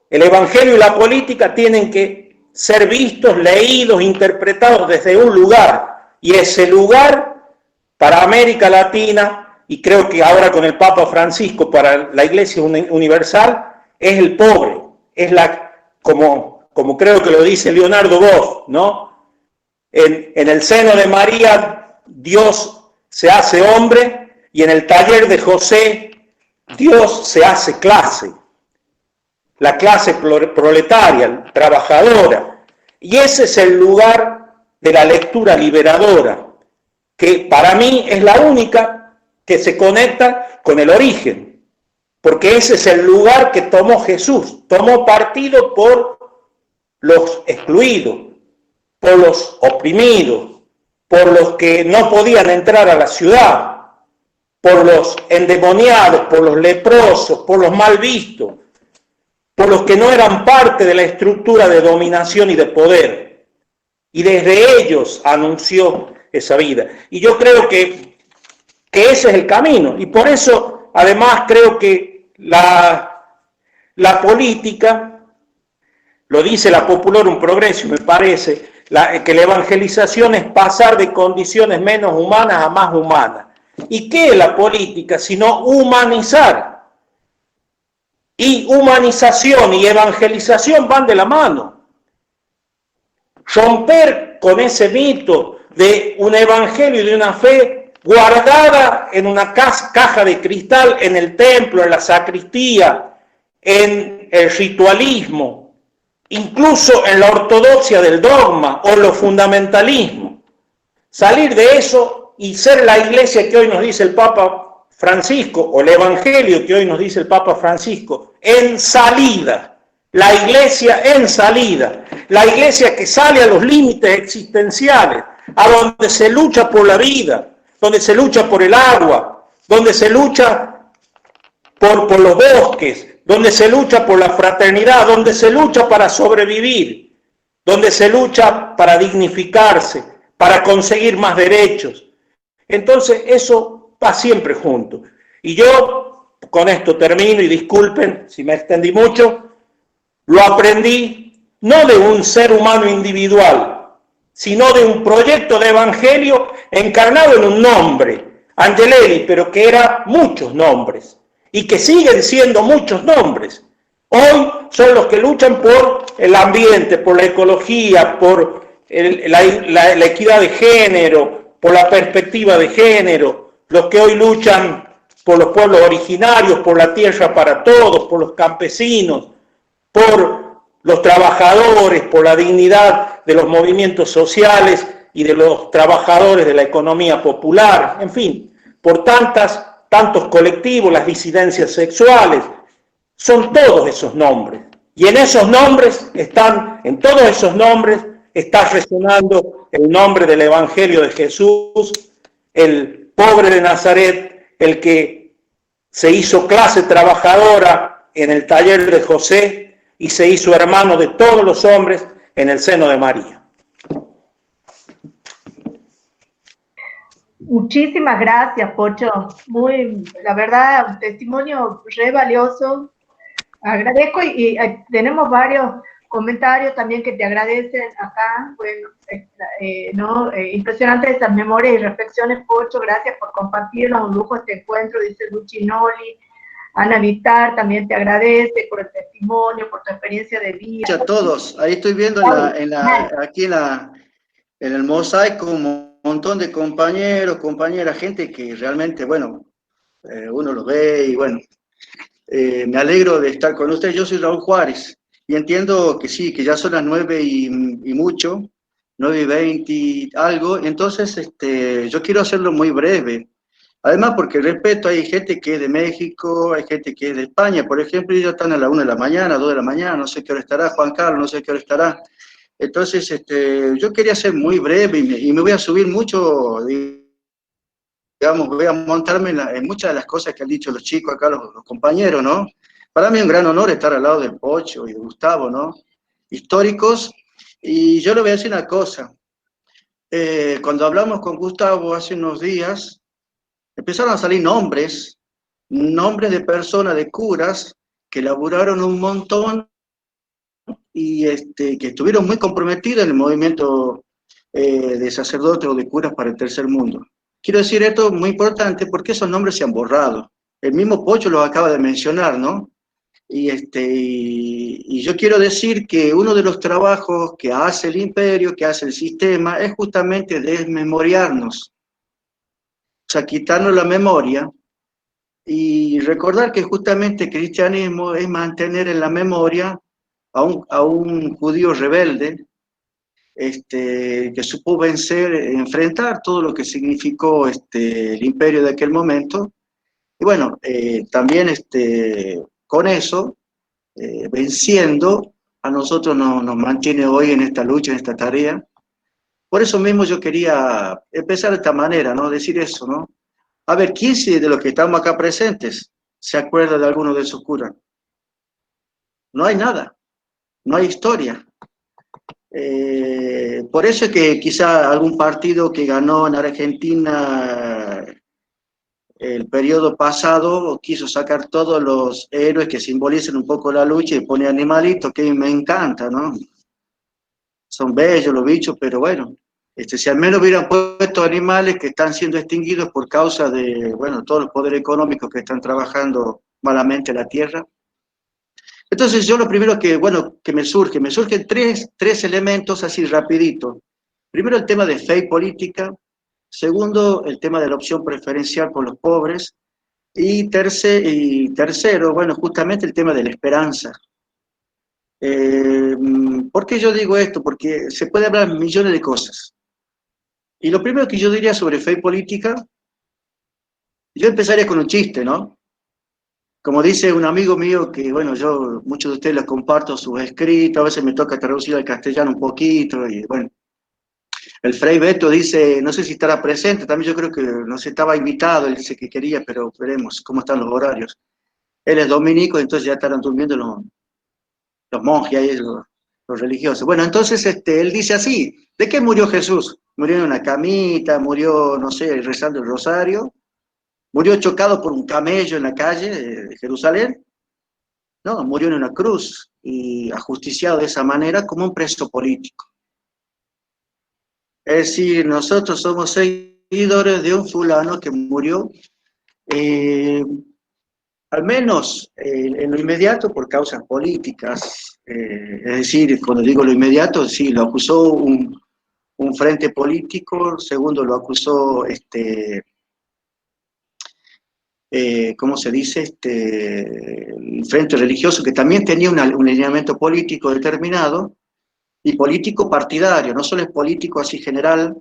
D: El Evangelio y la política tienen que ser vistos, leídos, interpretados desde un lugar. Y ese lugar para América Latina, y creo que ahora con el Papa Francisco para la Iglesia Universal, es el pobre, es como creo que lo dice Leonardo Boff, ¿no? En el seno de María Dios se hace hombre, y en el taller de José Dios se hace clase, la clase proletaria, trabajadora, y ese es el lugar de la lectura liberadora, que para mí es la única que se conecta con el origen, porque ese es el lugar que tomó Jesús, tomó partido por los excluidos, por los oprimidos, por los que no podían entrar a la ciudad, por los endemoniados, por los leprosos, por los mal vistos, por los que no eran parte de la estructura de dominación y de poder. Y desde ellos anunció esa vida. Y yo creo que ese es el camino. Y por eso, además, creo que la política, lo dice la Populorum Progressio, me parece, que la evangelización es pasar de condiciones menos humanas a más humanas. ¿Y qué es la política? Sino humanizar. Y humanización y evangelización van de la mano. Romper con ese mito de un evangelio y de una fe guardada en una caja de cristal en el templo, en la sacristía, en el ritualismo, incluso en la ortodoxia del dogma o los fundamentalismos. Salir de eso y ser la iglesia que hoy nos dice el Papa Francisco, o el evangelio que hoy nos dice el Papa Francisco, en salida. La iglesia en salida, la iglesia que sale a los límites existenciales, a donde se lucha por la vida, donde se lucha por el agua, donde se lucha por los bosques, donde se lucha por la fraternidad, donde se lucha para sobrevivir, donde se lucha para dignificarse, para conseguir más derechos. Entonces eso va siempre junto. Y yo con esto termino y disculpen si me extendí mucho, lo aprendí no de un ser humano individual, sino de un proyecto de evangelio encarnado en un nombre, Angelelli, pero que era muchos nombres y que siguen siendo muchos nombres. Hoy son los que luchan por el ambiente, por la ecología, por la equidad de género, por la perspectiva de género, los que hoy luchan por los pueblos originarios, por la tierra para todos, por los campesinos, por los trabajadores, por la dignidad de los movimientos sociales y de los trabajadores de la economía popular, en fin, por tantos colectivos, las disidencias sexuales, son todos esos nombres. Y en esos nombres en todos esos nombres está resonando el nombre del Evangelio de Jesús, el pobre de Nazaret, el que se hizo clase trabajadora en el taller de José y se hizo hermano de todos los hombres en el seno de María.
A: Muchísimas gracias, Pocho. La verdad, un testimonio re valioso. Agradezco y tenemos varios comentarios también que te agradecen acá. Bueno, impresionantes estas memorias y reflexiones, Pocho. Gracias por compartirnos. Un lujo este encuentro, dice Luchi Noli. Ana Vitar también te agradece por el testimonio, por tu experiencia de vida.
E: A todos, ahí estoy viendo aquí en el mosaico un montón de compañeros, compañeras, gente que realmente, bueno, uno lo ve y bueno, me alegro de estar con ustedes. Yo soy Raúl Juárez y entiendo que sí, que ya son las 9 y mucho, 9:20 y algo, entonces yo quiero hacerlo muy breve. Además, porque respeto, hay gente que es de México, hay gente que es de España, por ejemplo, ellos están a la 1 de la mañana, 2 de la mañana, no sé qué hora estará, Juan Carlos, no sé qué hora estará. Entonces, yo quería ser muy breve y me voy a subir mucho, digamos, voy a montarme en muchas de las cosas que han dicho los chicos acá, los compañeros, ¿no? Para mí es un gran honor estar al lado de Pocho y de Gustavo, ¿no? Históricos, y yo le voy a decir una cosa. Cuando hablamos con Gustavo hace unos días, empezaron a salir nombres de personas, de curas, que laburaron un montón y que estuvieron muy comprometidos en el movimiento de sacerdotes o de curas para el tercer mundo. Quiero decir esto muy importante porque esos nombres se han borrado. El mismo Pocho los acaba de mencionar, ¿no? Y yo quiero decir que uno de los trabajos que hace el imperio, que hace el sistema, es justamente desmemoriarnos. O sea, quitarnos la memoria y recordar que justamente el cristianismo es mantener en la memoria a un judío rebelde que supo vencer, enfrentar todo lo que significó el imperio de aquel momento. Y bueno, también con eso, venciendo, a nosotros nos mantiene hoy en esta lucha, en esta tarea. Por eso mismo yo quería empezar de esta manera, ¿no? Decir eso, ¿no? A ver, ¿quién de los que estamos acá presentes se acuerda de alguno de esos curas? No hay nada, no hay historia. Por eso es que quizá algún partido que ganó en Argentina el periodo pasado quiso sacar todos los héroes que simbolizan un poco la lucha y pone animalitos, que me encanta, ¿no? Son bellos los bichos, pero bueno, si al menos hubieran puesto animales que están siendo extinguidos por causa de, bueno, todos los poderes económicos que están trabajando malamente la tierra. Entonces yo lo primero que me surgen tres elementos así rapidito. Primero el tema de fe y política, segundo el tema de la opción preferencial por los pobres, y tercero, bueno, justamente el tema de la esperanza. ¿Por qué yo digo esto? Porque se puede hablar millones de cosas. Y lo primero que yo diría sobre fe y política, yo empezaría con un chiste, ¿no? Como dice un amigo mío que, bueno, muchos de ustedes les comparto sus escritos, a veces me toca traducir al castellano un poquito, y bueno. El Fray Beto dice, no sé si estará presente, también yo creo que no sé, estaba invitado, él dice que quería, pero veremos cómo están los horarios. Él es dominico, entonces ya estarán durmiendo los monjes ahí, los religiosos. Bueno, entonces él dice así, ¿de qué murió Jesús? Murió en una camita, murió, no sé, rezando el rosario, murió chocado por un camello en la calle de Jerusalén. No, murió en una cruz y ajusticiado de esa manera como un preso político. Es decir, nosotros somos seguidores de un fulano que murió, al menos en lo inmediato, por causas políticas. Es decir, cuando digo lo inmediato, sí, lo acusó un frente político, segundo lo acusó, ¿cómo se dice? El frente religioso, que también tenía un lineamiento político determinado, y político partidario, no solo es político así general,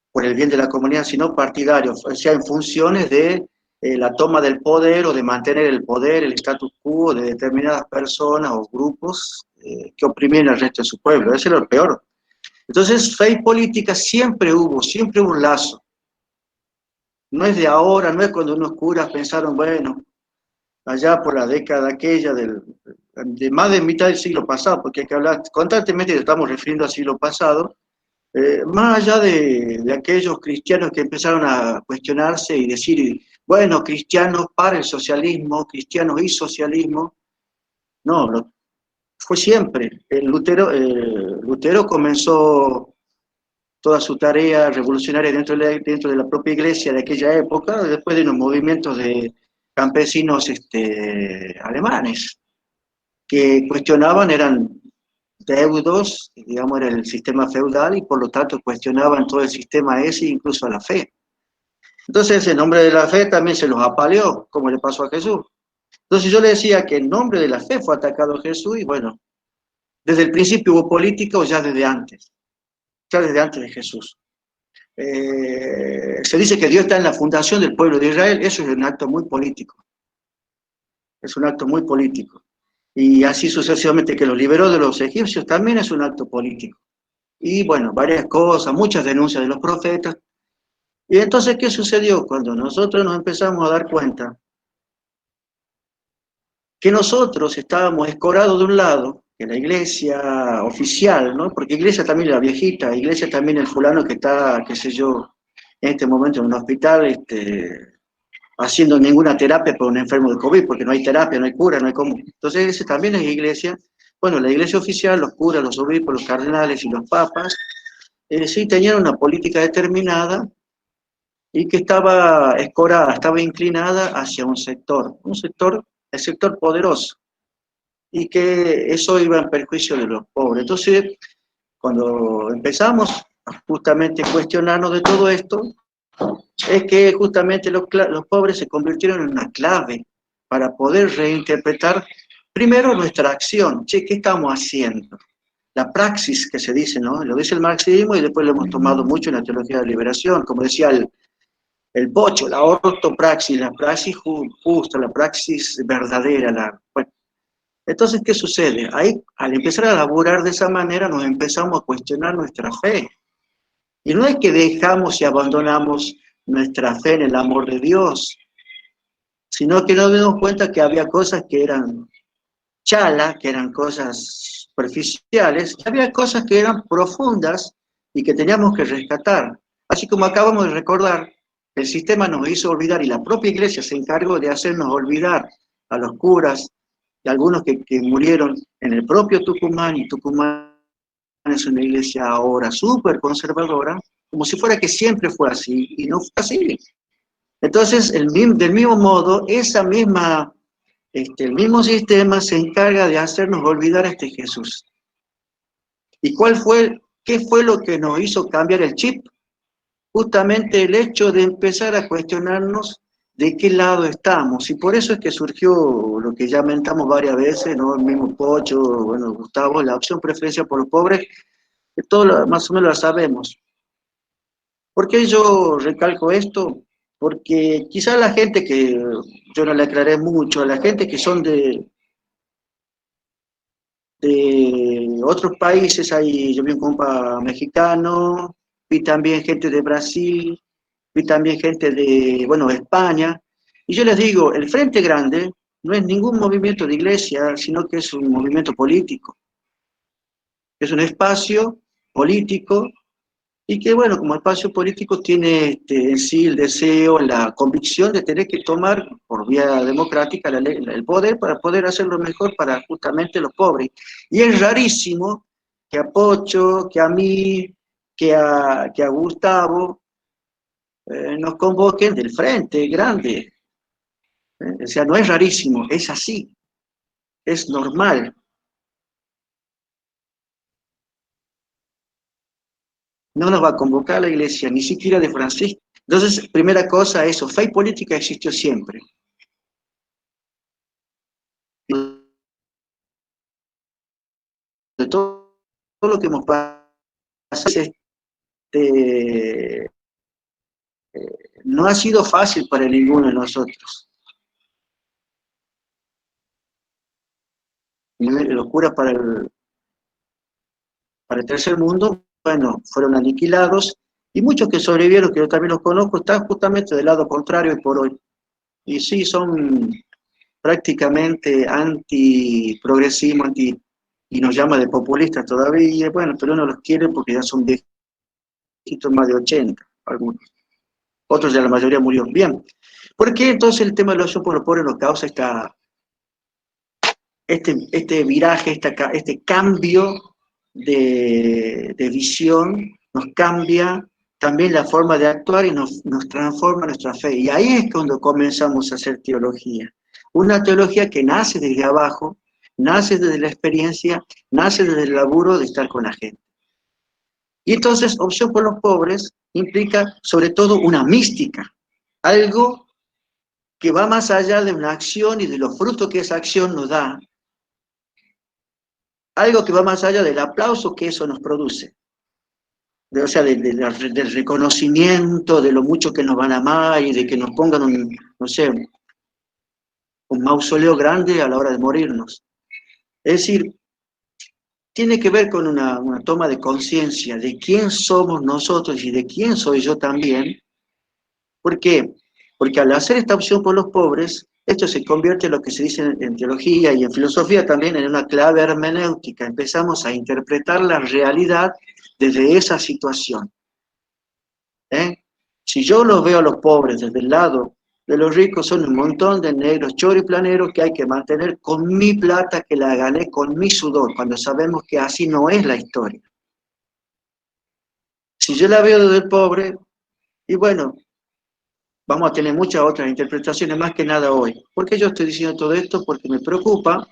E: por el bien de la comunidad, sino partidario, o sea, en funciones de la toma del poder o de mantener el poder, el status quo de determinadas personas o grupos que oprimían al resto de su pueblo. Eso era lo peor. Entonces, fe y política siempre hubo un lazo. No es de ahora, no es cuando unos curas pensaron, bueno, allá por la década aquella de más de mitad del siglo pasado, porque hay que hablar constantemente, estamos refiriendo al siglo pasado, más allá de aquellos cristianos que empezaron a cuestionarse y decir, bueno, cristianos para el socialismo, cristianos y socialismo, no, fue siempre. Lutero comenzó toda su tarea revolucionaria dentro de la propia iglesia de aquella época, después de unos movimientos de campesinos alemanes que cuestionaban, eran deudos, digamos, era el sistema feudal y por lo tanto cuestionaban todo el sistema ese, incluso a la fe. Entonces, en nombre de la fe también se los apaleó, como le pasó a Jesús. Entonces yo le decía que en nombre de la fe fue atacado Jesús y bueno, desde el principio hubo política o ya desde antes de Jesús. Se dice que Dios está en la fundación del pueblo de Israel, eso es un acto muy político. Es un acto muy político. Y así sucesivamente que los liberó de los egipcios también es un acto político. Y bueno, varias cosas, muchas denuncias de los profetas. Y entonces, ¿qué sucedió? Cuando nosotros nos empezamos a dar cuenta que nosotros estábamos escorados de un lado, que la iglesia oficial, ¿no? Porque iglesia también la viejita, iglesia también el fulano que está, qué sé yo, en este momento en un hospital, haciendo ninguna terapia para un enfermo de COVID, porque no hay terapia, no hay cura, no hay cómo. Entonces, ese también es iglesia. Bueno, la iglesia oficial, los curas, los obispos, los cardenales y los papas, sí tenían una política determinada y que estaba escorada, estaba inclinada hacia un sector, el sector poderoso, y que eso iba en perjuicio de los pobres. Entonces, cuando empezamos a justamente cuestionarnos de todo esto, es que justamente los pobres se convirtieron en una clave para poder reinterpretar primero nuestra acción. Che, ¿qué estamos haciendo? La praxis que se dice, ¿no? Lo dice el marxismo y después lo hemos tomado mucho en la teología de la liberación, como decía el Bocho, la ortopraxis, la praxis justa, la praxis verdadera. Bueno. Entonces, ¿qué sucede? Ahí, al empezar a laburar de esa manera, nos empezamos a cuestionar nuestra fe. Y no es que dejamos y abandonamos nuestra fe en el amor de Dios, sino que nos dimos cuenta que había cosas que eran chala, que eran cosas superficiales, y había cosas que eran profundas y que teníamos que rescatar. Así como acabamos de recordar, el sistema nos hizo olvidar y la propia iglesia se encargó de hacernos olvidar a los curas y algunos que murieron en el propio Tucumán, y Tucumán es una iglesia ahora súper conservadora, como si fuera que siempre fue así, y no fue así. Entonces, del mismo modo, el mismo sistema se encarga de hacernos olvidar a este Jesús. ¿Y qué fue lo que nos hizo cambiar el chip? Justamente el hecho de empezar a cuestionarnos de qué lado estamos, y por eso es que surgió lo que ya mentamos varias veces, ¿no? El mismo Pocho, bueno, Gustavo, la opción preferencia por los pobres, que todo más o menos la sabemos. ¿Por qué yo recalco esto? Porque quizás la gente que, yo no le aclaré mucho, la gente que son de otros países, yo vi un compa mexicano, vi también gente de Brasil, vi también gente de, bueno, España, y yo les digo, el Frente Grande no es ningún movimiento de iglesia, sino que es un movimiento político, es un espacio político, y que, bueno, como espacio político tiene en sí el deseo, la convicción de tener que tomar por vía democrática el poder para poder hacer lo mejor para justamente los pobres. Y es rarísimo que a Pocho, que a mí, que a Gustavo nos convoquen del Frente Grande. O sea, no es rarísimo, es así, es normal. No nos va a convocar la iglesia, ni siquiera de Francisco. Entonces, primera cosa, eso, fe y política existió siempre. De todo lo que hemos pasado, no ha sido fácil para ninguno de nosotros. Locura para el tercer mundo, bueno, fueron aniquilados, y muchos que sobrevivieron, que yo también los conozco, están justamente del lado contrario por hoy. Y sí, son prácticamente anti-progresismo, y nos llama de populistas todavía, bueno, pero uno los quiere porque ya son viejitos, más de 80, algunos. Otros ya la mayoría murió. Bien, ¿por qué entonces el tema de la opción por los pobres nos causa este viraje, este cambio de visión, nos cambia también la forma de actuar y nos transforma nuestra fe? Y ahí es cuando comenzamos a hacer teología. Una teología que nace desde abajo, nace desde la experiencia, nace desde el laburo de estar con la gente. Y entonces, opción por los pobres implica sobre todo una mística, algo que va más allá de una acción y de los frutos que esa acción nos da, algo que va más allá del aplauso que eso nos produce, o sea, del reconocimiento, de lo mucho que nos van a amar y de que nos pongan no sé, un mausoleo grande a la hora de morirnos. Es decir, tiene que ver con una toma de conciencia de quién somos nosotros y de quién soy yo también. ¿Por qué? Porque al hacer esta opción por los pobres, esto se convierte en lo que se dice en teología y en filosofía también en una clave hermenéutica. Empezamos a interpretar la realidad desde esa situación. Si yo los veo a los pobres desde el lado de los ricos, son un montón de negros choriplaneros que hay que mantener con mi plata, que la gané con mi sudor, cuando sabemos que así no es la historia. Si yo la veo desde el pobre, y bueno, vamos a tener muchas otras interpretaciones, más que nada hoy. ¿Por qué yo estoy diciendo todo esto? Porque me preocupa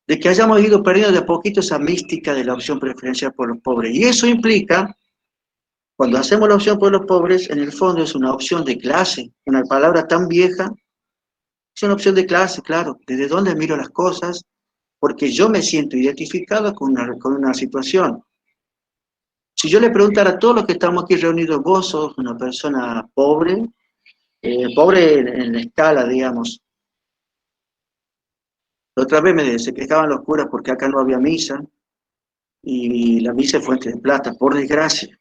E: de que hayamos ido perdiendo de a poquito esa mística de la opción preferencial por los pobres. Y eso implica, cuando hacemos la opción por los pobres, en el fondo es una opción de clase, una palabra tan vieja, es una opción de clase, claro, desde dónde miro las cosas, porque yo me siento identificado con una situación. Si yo le preguntara a todos los que estamos aquí reunidos, vos sos una persona pobre, pobre en la escala, digamos. La otra vez se quejaban los curas porque acá no había misa, y la misa es fuente de plata, por desgracia.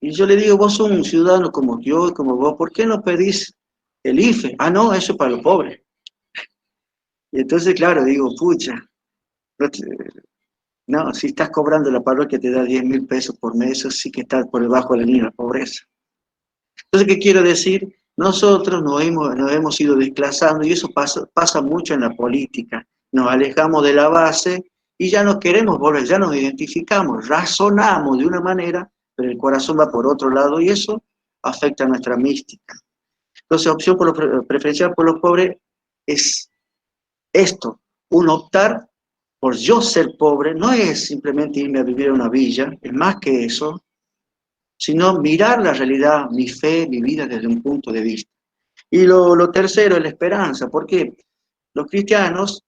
E: Y yo le digo, vos sos un ciudadano como yo y como vos, ¿por qué no pedís el IFE? Ah, no, eso es para los pobres. Y entonces, claro, digo, pucha, no, si estás cobrando la parroquia te da 10.000 pesos por mes, eso sí que está por debajo de la línea de la pobreza. Entonces, ¿qué quiero decir? Nosotros nos hemos ido desclasando, y eso pasa mucho en la política. Nos alejamos de la base y ya no queremos volver, ya nos identificamos, razonamos de una manera, pero el corazón va por otro lado, y eso afecta a nuestra mística. Entonces, opción preferencial por los pobres es esto, un optar por yo ser pobre, no es simplemente irme a vivir a una villa, es más que eso, sino mirar la realidad, mi fe, mi vida desde un punto de vista. Y lo tercero es la esperanza, porque los cristianos,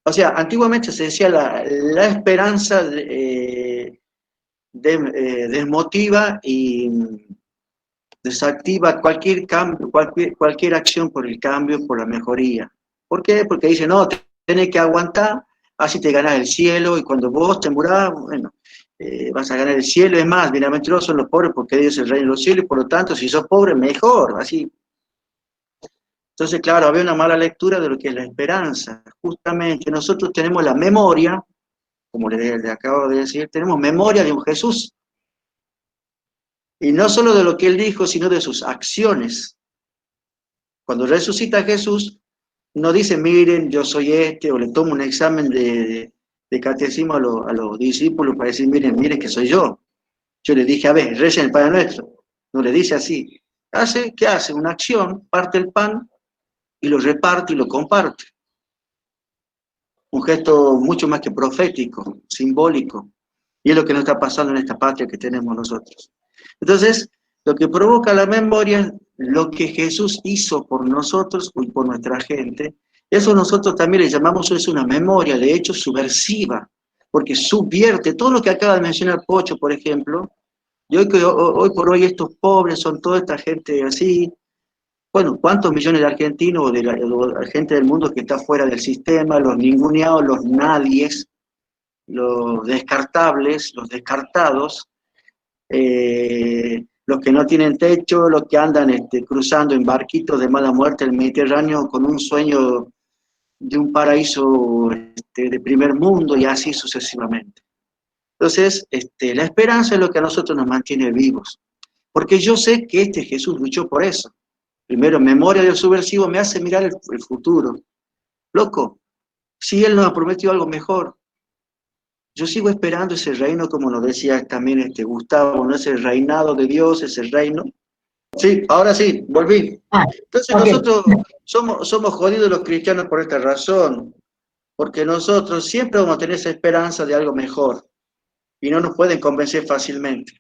E: o sea, antiguamente se decía la esperanza desmotiva y desactiva cualquier cambio, cualquier acción por el cambio, por la mejoría. ¿Por qué? Porque dice, no, tenés que aguantar así te ganas el cielo, y cuando vos te murás, bueno, vas a ganar el cielo. Es más, bienaventurados son los pobres porque Dios es el reino de los cielos, y por lo tanto, si sos pobre, mejor, así. Entonces, claro, había una mala lectura de lo que es la esperanza. Justamente nosotros tenemos la memoria, como le acabo de decir, tenemos memoria de un Jesús. Y no solo de lo que él dijo, sino de sus acciones. Cuando resucita Jesús, no dice, miren, yo soy este, o le tomo un examen de catecismo a los discípulos para decir, miren que soy yo. Yo le dije, a ver, recen el Padre Nuestro. No le dice así. ¿Qué hace? Una acción, parte el pan y lo reparte y lo comparte. Un gesto mucho más que profético, simbólico. Y es lo que nos está pasando en esta patria que tenemos nosotros. Entonces, lo que provoca la memoria es lo que Jesús hizo por nosotros y por nuestra gente. Eso nosotros también le llamamos, es una memoria, de hecho, subversiva, porque subvierte todo lo que acaba de mencionar Pocho, por ejemplo. Y hoy por hoy estos pobres son toda esta gente así. Bueno, ¿cuántos millones de argentinos o de la gente del mundo que está fuera del sistema, los ninguneados, los nadies, los descartables, los descartados, los que no tienen techo, los que andan cruzando en barquitos de mala muerte el Mediterráneo con un sueño de un paraíso de primer mundo, y así sucesivamente? Entonces, la esperanza es lo que a nosotros nos mantiene vivos, porque yo sé que Jesús luchó por eso. Primero, memoria del subversivo me hace mirar el futuro. Loco, si Él nos ha prometido algo mejor, yo sigo esperando ese reino, como nos decía también Gustavo, ¿no? Ese reinado de Dios, ese reino. Sí, ahora sí, volví. Entonces okay. Nosotros somos jodidos los cristianos por esta razón, porque nosotros siempre vamos a tener esa esperanza de algo mejor, y no nos pueden convencer fácilmente.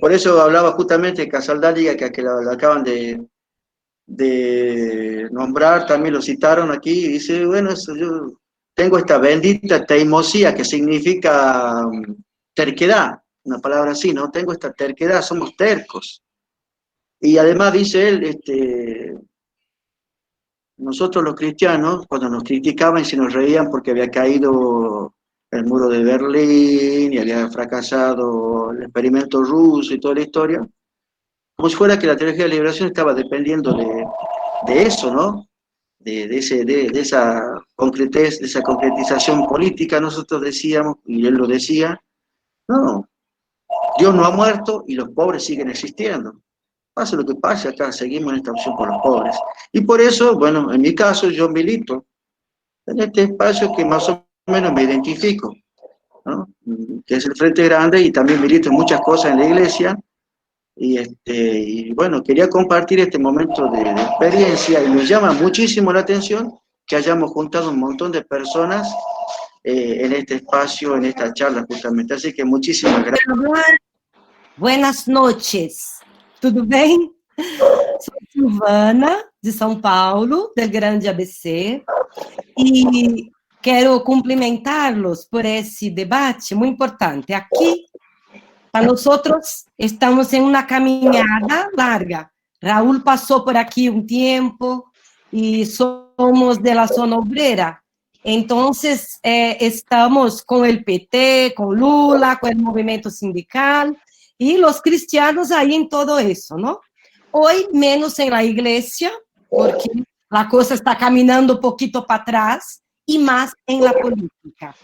E: Por eso hablaba justamente de Casaldáliga, que lo acaban de nombrar, también lo citaron aquí, y dice, bueno, yo tengo esta bendita teimosía, que significa terquedad, una palabra así, ¿no? Tengo esta terquedad, somos tercos. Y además dice él, nosotros los cristianos, cuando nos criticaban y se nos reían porque había caído el muro de Berlín y había fracasado el experimento ruso y toda la historia, como si fuera que la teología de la liberación estaba dependiendo de eso, ¿no? De esa concretez, de esa concretización política. Nosotros decíamos, y él lo decía, no, Dios no ha muerto y los pobres siguen existiendo. Pase lo que pase, acá seguimos en esta opción por los pobres. Y por eso, bueno, en mi caso yo milito en este espacio que más o menos me identifico, ¿no? Que es el Frente Grande, y también milito en muchas cosas en la iglesia. Y bueno, quería compartir este momento de experiencia, y me llama muchísimo la atención que hayamos juntado un montón de personas en este espacio, en esta charla justamente. Así que muchísimas gracias.
F: Buenas noches. Tudo bem? Sou Silvana, de São Paulo, del Grande ABC, e quero cumprimentá-los por esse debate muito importante. Aqui, para nós, estamos em uma caminhada larga. Raúl passou por aqui um tempo e somos de la zona obrera. Então, estamos com o PT, com Lula, com o movimento sindical, y los cristianos ahí en todo eso, ¿no? Hoy menos en la iglesia, porque la cosa está caminando un poquito para atrás, y más en la política.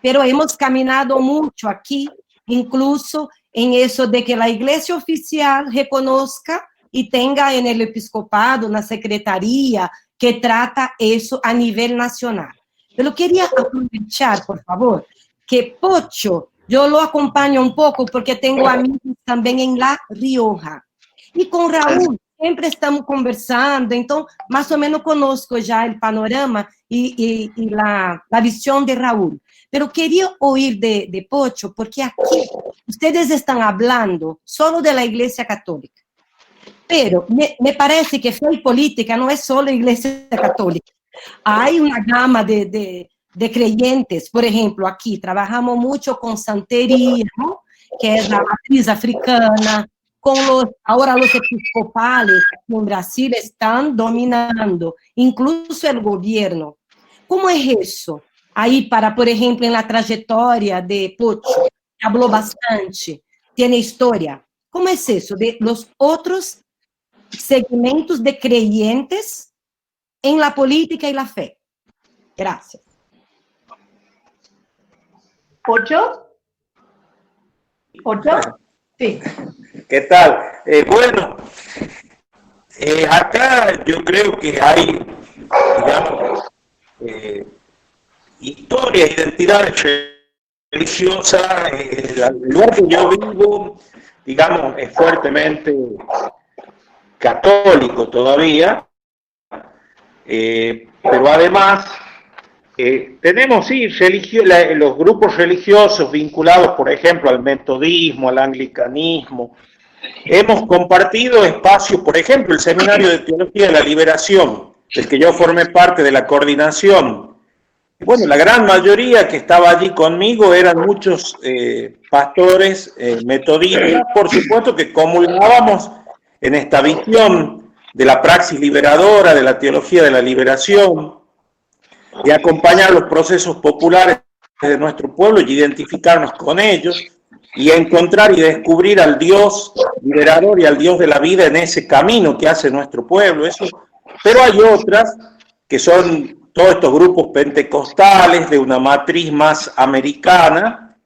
F: Pero hemos caminado mucho aquí, incluso en eso de que la iglesia oficial reconozca y tenga en el episcopado, na secretaría, que trata eso a nivel nacional. Pero quería aprovechar, por favor, que Pocho, yo lo acompaño un poco porque tengo amigos también en La Rioja. Y con Raúl siempre estamos conversando, entonces más o menos conozco ya el panorama y la visión de Raúl. Pero quería oír de Pocho, porque aquí ustedes están hablando solo de la Iglesia Católica. Pero me parece que fe y política no es solo Iglesia Católica. Hay una gama de creyentes. Por ejemplo, aquí trabajamos mucho con santería, ¿no? Que es la matriz africana, ahora los episcopales en Brasil están dominando, incluso el gobierno. ¿Cómo es eso? Ahí para, por ejemplo, en la trayectoria de Pocho, habló bastante, tiene historia. ¿Cómo es eso de los otros segmentos de creyentes en la política y la fe? Gracias.
A: ¿Pocho? ¿Pocho? Sí.
D: ¿Qué tal? Bueno, acá yo creo que hay, digamos, historia, identidad religiosa. El lugar que yo vivo, digamos, es fuertemente católico todavía, pero además tenemos, sí, los grupos religiosos vinculados, por ejemplo, al metodismo, al anglicanismo. Hemos compartido espacios, por ejemplo, el Seminario de Teología de la Liberación, del que yo formé parte de la coordinación. Bueno, la gran mayoría que estaba allí conmigo eran muchos pastores metodistas, por supuesto que comulgábamos en esta visión de la praxis liberadora, de la teología de la liberación, de acompañar los procesos populares de nuestro pueblo y identificarnos con ellos, y encontrar y descubrir al Dios liberador y al Dios de la vida en ese camino que hace nuestro pueblo. Eso. Pero hay otras que son todos estos grupos pentecostales de una matriz más americana,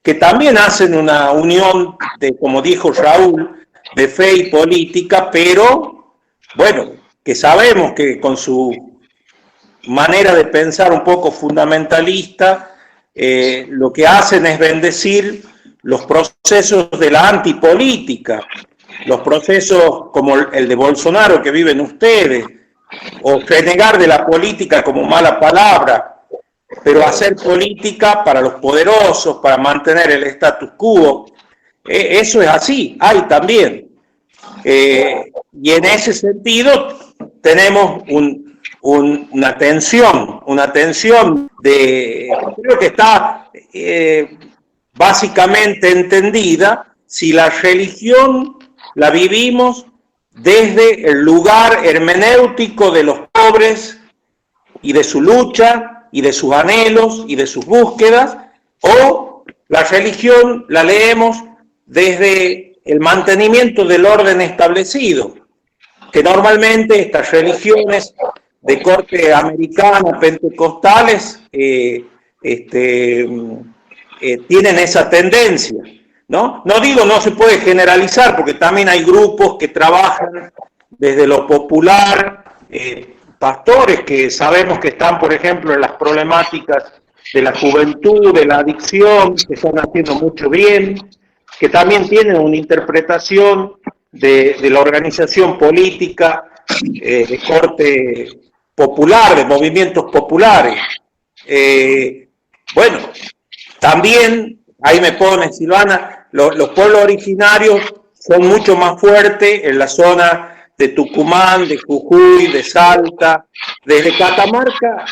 D: que también hacen una unión de, como dijo Raúl, de fe y política, pero bueno, que sabemos que con su manera de pensar un poco fundamentalista, lo que hacen es bendecir los procesos de la antipolítica, los procesos como el de Bolsonaro que viven ustedes, o renegar de la política como mala palabra, pero hacer política para los poderosos, para mantener el status quo. Eso es así, hay también. Y en ese sentido tenemos una tensión creo que está básicamente entendida si la religión la vivimos desde el lugar hermenéutico de los pobres y de su lucha y de sus anhelos y de sus búsquedas, o la religión la leemos desde el mantenimiento del orden establecido, que normalmente estas religiones de corte americana, pentecostales, tienen esa tendencia, ¿no? No digo no se puede generalizar, porque también hay grupos que trabajan desde lo popular, pastores que sabemos que están, por ejemplo, en las problemáticas de la juventud, de la adicción, que están haciendo mucho bien, que también tienen una interpretación de la organización política de corte popular, de movimientos populares. Bueno, también, ahí me pone Silvana, los pueblos originarios son mucho más fuertes en la zona de Tucumán, de Jujuy, de Salta, desde Catamarca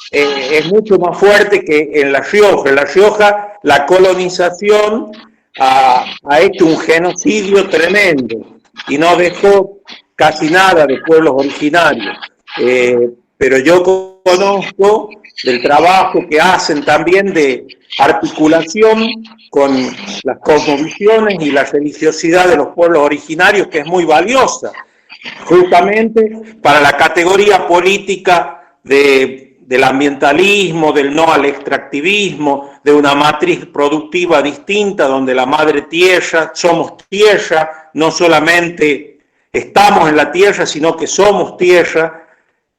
D: es mucho más fuerte que en La Rioja. En La Rioja la colonización ha hecho un genocidio tremendo y no dejó casi nada de pueblos originarios. Pero yo conozco del trabajo que hacen también de articulación con las cosmovisiones y la religiosidad de los pueblos originarios, que es muy valiosa, justamente para la categoría política del ambientalismo, del no al extractivismo, de una matriz productiva distinta, donde la madre tierra, somos tierra, no solamente estamos en la tierra, sino que somos tierra,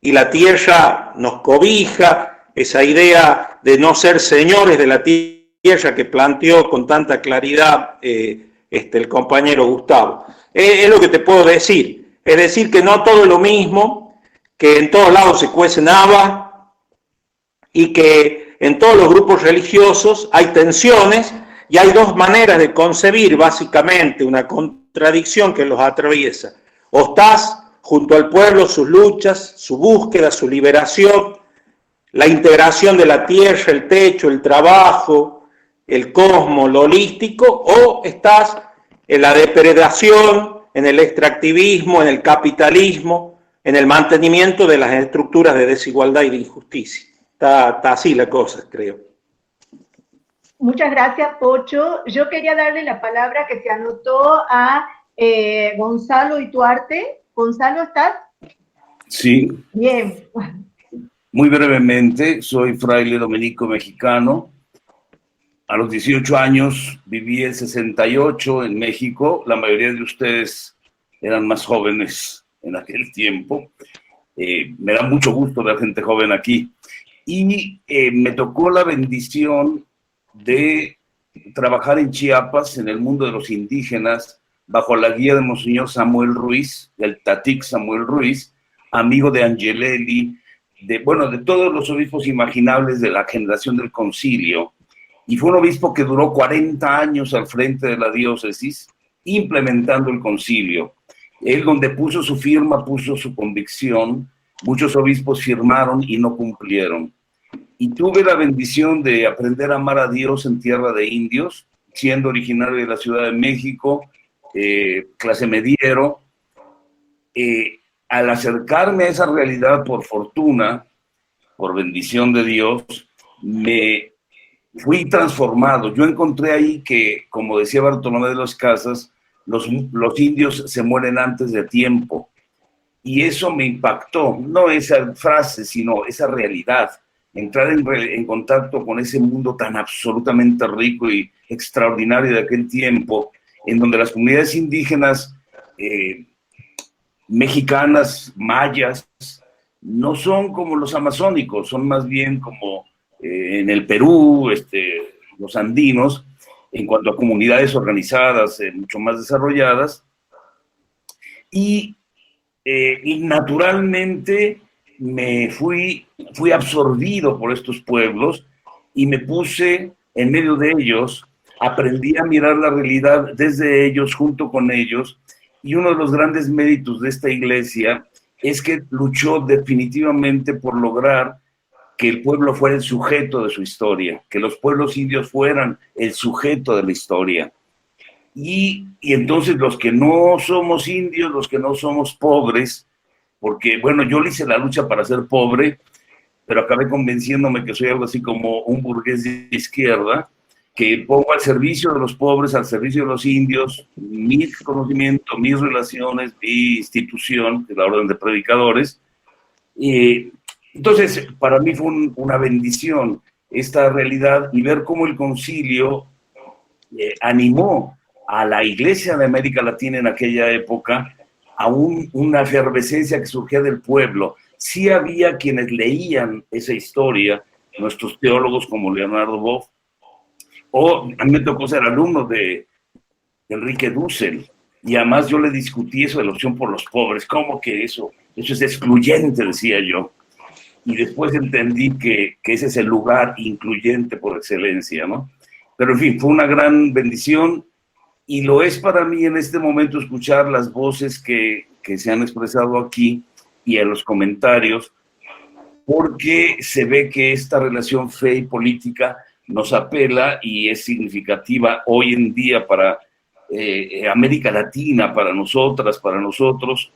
D: y la tierra nos cobija, esa idea de no ser señores de la tierra que planteó con tanta claridad el compañero Gustavo. Es lo que te puedo decir. Es decir, que no todo es lo mismo, que en todos lados se cuecen habas y que en todos los grupos religiosos hay tensiones y hay dos maneras de concebir básicamente una contradicción que los atraviesa. O estás junto al pueblo, sus luchas, su búsqueda, su liberación, la integración de la tierra, el techo, el trabajo, el cosmos, lo holístico, o estás en la depredación, en el extractivismo, en el capitalismo, en el mantenimiento de las estructuras de desigualdad y de injusticia. está así la cosa, creo.
A: Muchas gracias, Pocho. Yo quería darle la palabra que se anotó a Gonzalo Ituarte. Gonzalo, ¿estás?
G: Sí.
A: Bien.
G: Muy brevemente, soy fraile dominico mexicano. A los 18 años viví el 68 en México. La mayoría de ustedes eran más jóvenes en aquel tiempo. Me da mucho gusto ver gente joven aquí. Y me tocó la bendición de trabajar en Chiapas, en el mundo de los indígenas, bajo la guía de Monseñor Samuel Ruiz, del Tatic Samuel Ruiz, amigo de Angelelli, de todos los obispos imaginables de la generación del concilio. Y fue un obispo que duró 40 años al frente de la diócesis, implementando el concilio. Él, donde puso su firma, puso su convicción. Muchos obispos firmaron y no cumplieron. Y tuve la bendición de aprender a amar a Dios en tierra de indios, siendo originario de la Ciudad de México, clase mediero. Al acercarme a esa realidad, por fortuna, por bendición de Dios, me fui transformado. Yo encontré ahí que, como decía Bartolomé de las Casas, los indios se mueren antes de tiempo. Y eso me impactó, no esa frase, sino esa realidad. Entrar en contacto con ese mundo tan absolutamente rico y extraordinario de aquel tiempo, en donde las comunidades indígenas mexicanas, mayas, no son como los amazónicos, son más bien como en el Perú, los andinos, en cuanto a comunidades organizadas, mucho más desarrolladas, y naturalmente me fui absorbido por estos pueblos y me puse en medio de ellos, aprendí a mirar la realidad desde ellos, junto con ellos, y uno de los grandes méritos de esta iglesia es que luchó definitivamente por lograr que el pueblo fuera el sujeto de su historia, que los pueblos indios fueran el sujeto de la historia. Y entonces los que no somos indios, los que no somos pobres, porque bueno, yo le hice la lucha para ser pobre, pero acabé convenciéndome que soy algo así como un burgués de izquierda, que pongo al servicio de los pobres, al servicio de los indios, mi conocimiento, mis relaciones, mi institución, que es la Orden de Predicadores. Entonces, para mí fue una bendición esta realidad y ver cómo el concilio animó a la Iglesia de América Latina en aquella época a una efervescencia que surgía del pueblo. Sí había quienes leían esa historia, nuestros teólogos como Leonardo Boff, o a mí me tocó ser alumno de Enrique Dussel, y además yo le discutí eso de la opción por los pobres. ¿Cómo que eso es excluyente?, decía yo. Y después entendí que ese es el lugar incluyente por excelencia, ¿no? Pero en fin, fue una gran bendición, y lo es para mí en este momento escuchar las voces que se han expresado aquí y en los comentarios, porque se ve que esta relación fe y política nos apela y es significativa hoy en día para América Latina, para nosotras, para nosotros,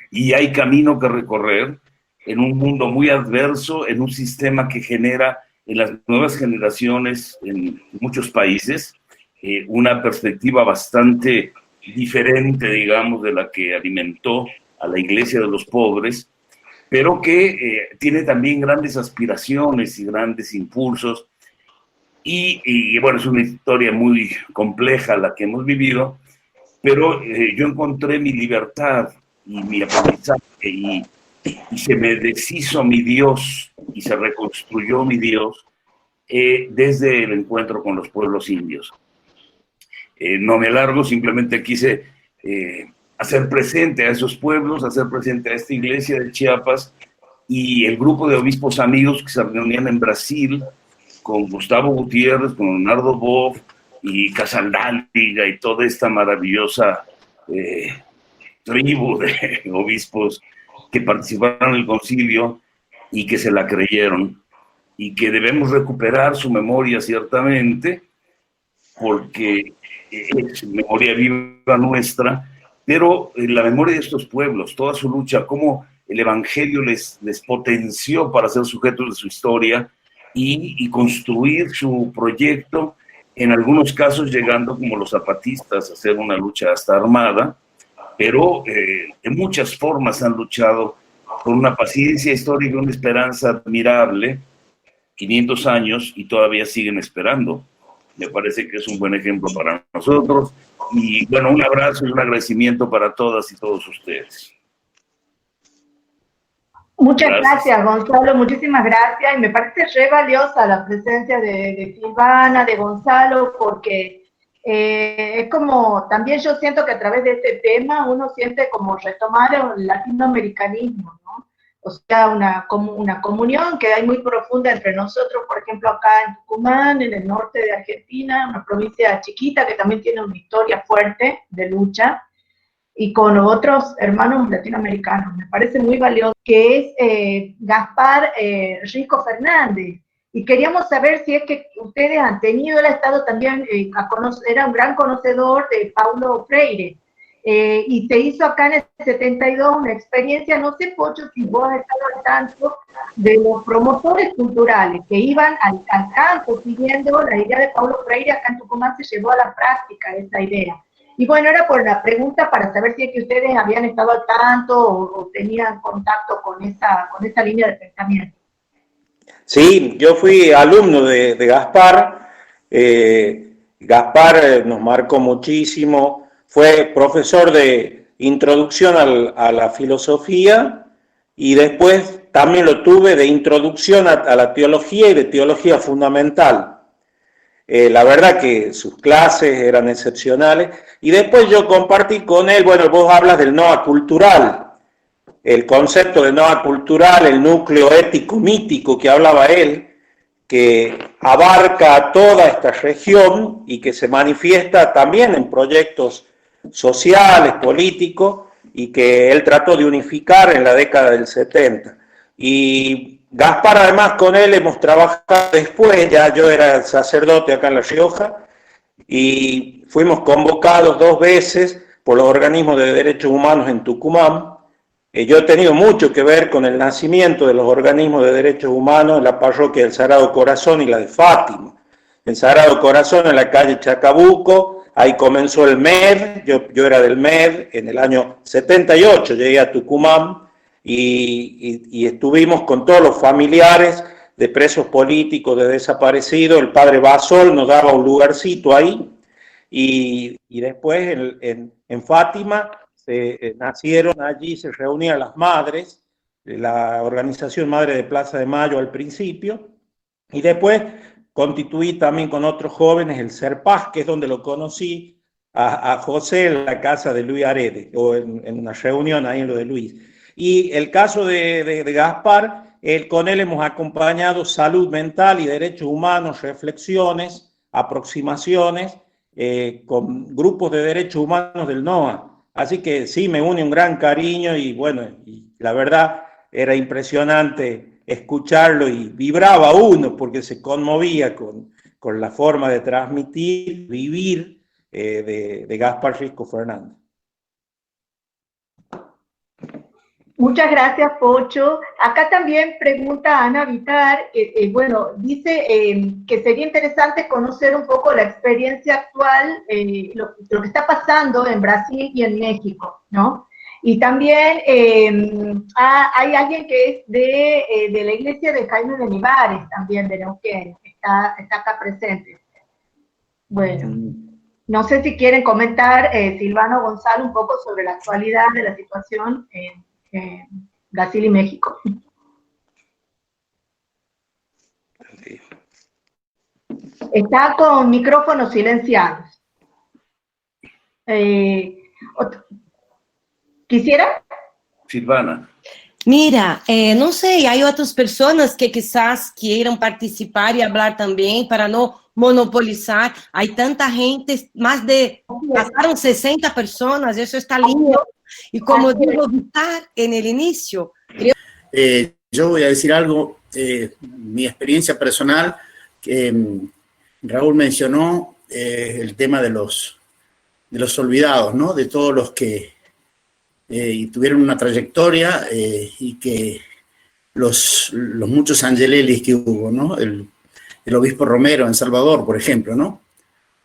G: y hay camino que recorrer en un mundo muy adverso, en un sistema que genera en las nuevas generaciones en muchos países una perspectiva bastante diferente, digamos, de la que alimentó a la Iglesia de los Pobres, pero que tiene también grandes aspiraciones y grandes impulsos. Y bueno, es una historia muy compleja la que hemos vivido, pero yo encontré mi libertad y mi aprendizaje y se me deshizo mi Dios y se reconstruyó mi Dios desde el encuentro con los pueblos indios. No me alargo, simplemente quise hacer presente a esos pueblos, hacer presente a esta iglesia de Chiapas y el grupo de obispos amigos que se reunían en Brasil con Gustavo Gutiérrez, con Leonardo Boff y Casaldáliga y toda esta maravillosa tribu de obispos que participaron en el concilio y que se la creyeron, y que debemos recuperar su memoria ciertamente, porque es memoria viva nuestra, pero la memoria de estos pueblos, toda su lucha, cómo el evangelio les potenció para ser sujetos de su historia y construir su proyecto, en algunos casos llegando como los zapatistas a hacer una lucha hasta armada, pero de muchas formas han luchado con una paciencia histórica y una esperanza admirable, 500 años y todavía siguen esperando. Me parece que es un buen ejemplo para nosotros. Y bueno, un abrazo y un agradecimiento para todas y todos ustedes.
A: Muchas gracias, Gonzalo, muchísimas gracias. Y me parece re valiosa la presencia de Silvana, de Gonzalo, porque es como, también yo siento que a través de este tema uno siente como retomar el latinoamericanismo, ¿no? O sea, una comunión que hay muy profunda entre nosotros, por ejemplo, acá en Tucumán, en el norte de Argentina, una provincia chiquita que también tiene una historia fuerte de lucha, y con otros hermanos latinoamericanos. Me parece muy valioso, que es Gaspar Rico Fernández. Y queríamos saber si es que ustedes han tenido, él ha estado también, era un gran conocedor de Paulo Freire, y se hizo acá en el 72 una experiencia, no sé, Pocho, si vos has estado al tanto de los promotores culturales que iban al campo siguiendo la idea de Paulo Freire. Acá en Tucumán se llevó a la práctica esa idea. Y bueno, era por la pregunta para saber si es que ustedes habían estado al tanto o tenían contacto con esa línea de pensamiento.
D: Sí, yo fui alumno de Gaspar. Gaspar nos marcó muchísimo. Fue profesor de introducción a la filosofía y después también lo tuve de introducción a la teología y de teología fundamental. La verdad que sus clases eran excepcionales. Y después yo compartí con él, bueno, vos hablas del Noa cultural, el concepto de Noa cultural, el núcleo ético mítico que hablaba él, que abarca a toda esta región y que se manifiesta también en proyectos sociales, políticos, y que él trató de unificar en la década del 70. Y Gaspar, además, con él hemos trabajado después, ya yo era sacerdote acá en La Rioja, y fuimos convocados 2 veces por los organismos de derechos humanos en Tucumán. Yo he tenido mucho que ver con el nacimiento de los organismos de derechos humanos en la parroquia del Sagrado Corazón y la de Fátima. En Sagrado Corazón, en la calle Chacabuco, ahí comenzó el MED, yo era del MED, en el año 78 llegué a Tucumán y estuvimos con todos los familiares de presos políticos, de desaparecidos. El padre Basol nos daba un lugarcito ahí, y después en Fátima nacieron allí, se reunían las madres, la organización Madre de Plaza de Mayo al principio, y después constituí también con otros jóvenes el Serpaz, que es donde lo conocí a José en la casa de Luis Arede, o en una reunión ahí en lo de Luis. Y el caso de Gaspar, con él hemos acompañado salud mental y derechos humanos, reflexiones, aproximaciones, con grupos de derechos humanos del NOA. Así que sí, me une un gran cariño y bueno, y la verdad era impresionante escucharlo y vibraba uno porque se conmovía con la forma de transmitir, vivir de Gaspar Rico Fernández.
A: Muchas gracias, Pocho. Acá también pregunta Ana Vitar, bueno, dice que sería interesante conocer un poco la experiencia actual, lo que está pasando en Brasil y en México, ¿no? Y también hay alguien que es de la iglesia de Jaime de Olivares, también de Neuquén, está acá presente. Bueno, no sé si quieren comentar, Silvano o Gonzalo, un poco sobre la actualidad de la situación en Brasil y México. Está con micrófonos silenciados. ¿Quisiera?
G: Silvana.
F: Mira, não sei, há outras pessoas que quizás queiram participar e falar também para não monopolizar. Há tanta gente, passaram 60 pessoas, isso está lindo. Y como digo, Vitar en el inicio.
H: Yo voy a decir algo, mi experiencia personal, que Raúl mencionó el tema de los olvidados, ¿no? De todos los que y tuvieron una trayectoria y que los muchos angelelis que hubo, ¿no? El obispo Romero en Salvador, por ejemplo, ¿no?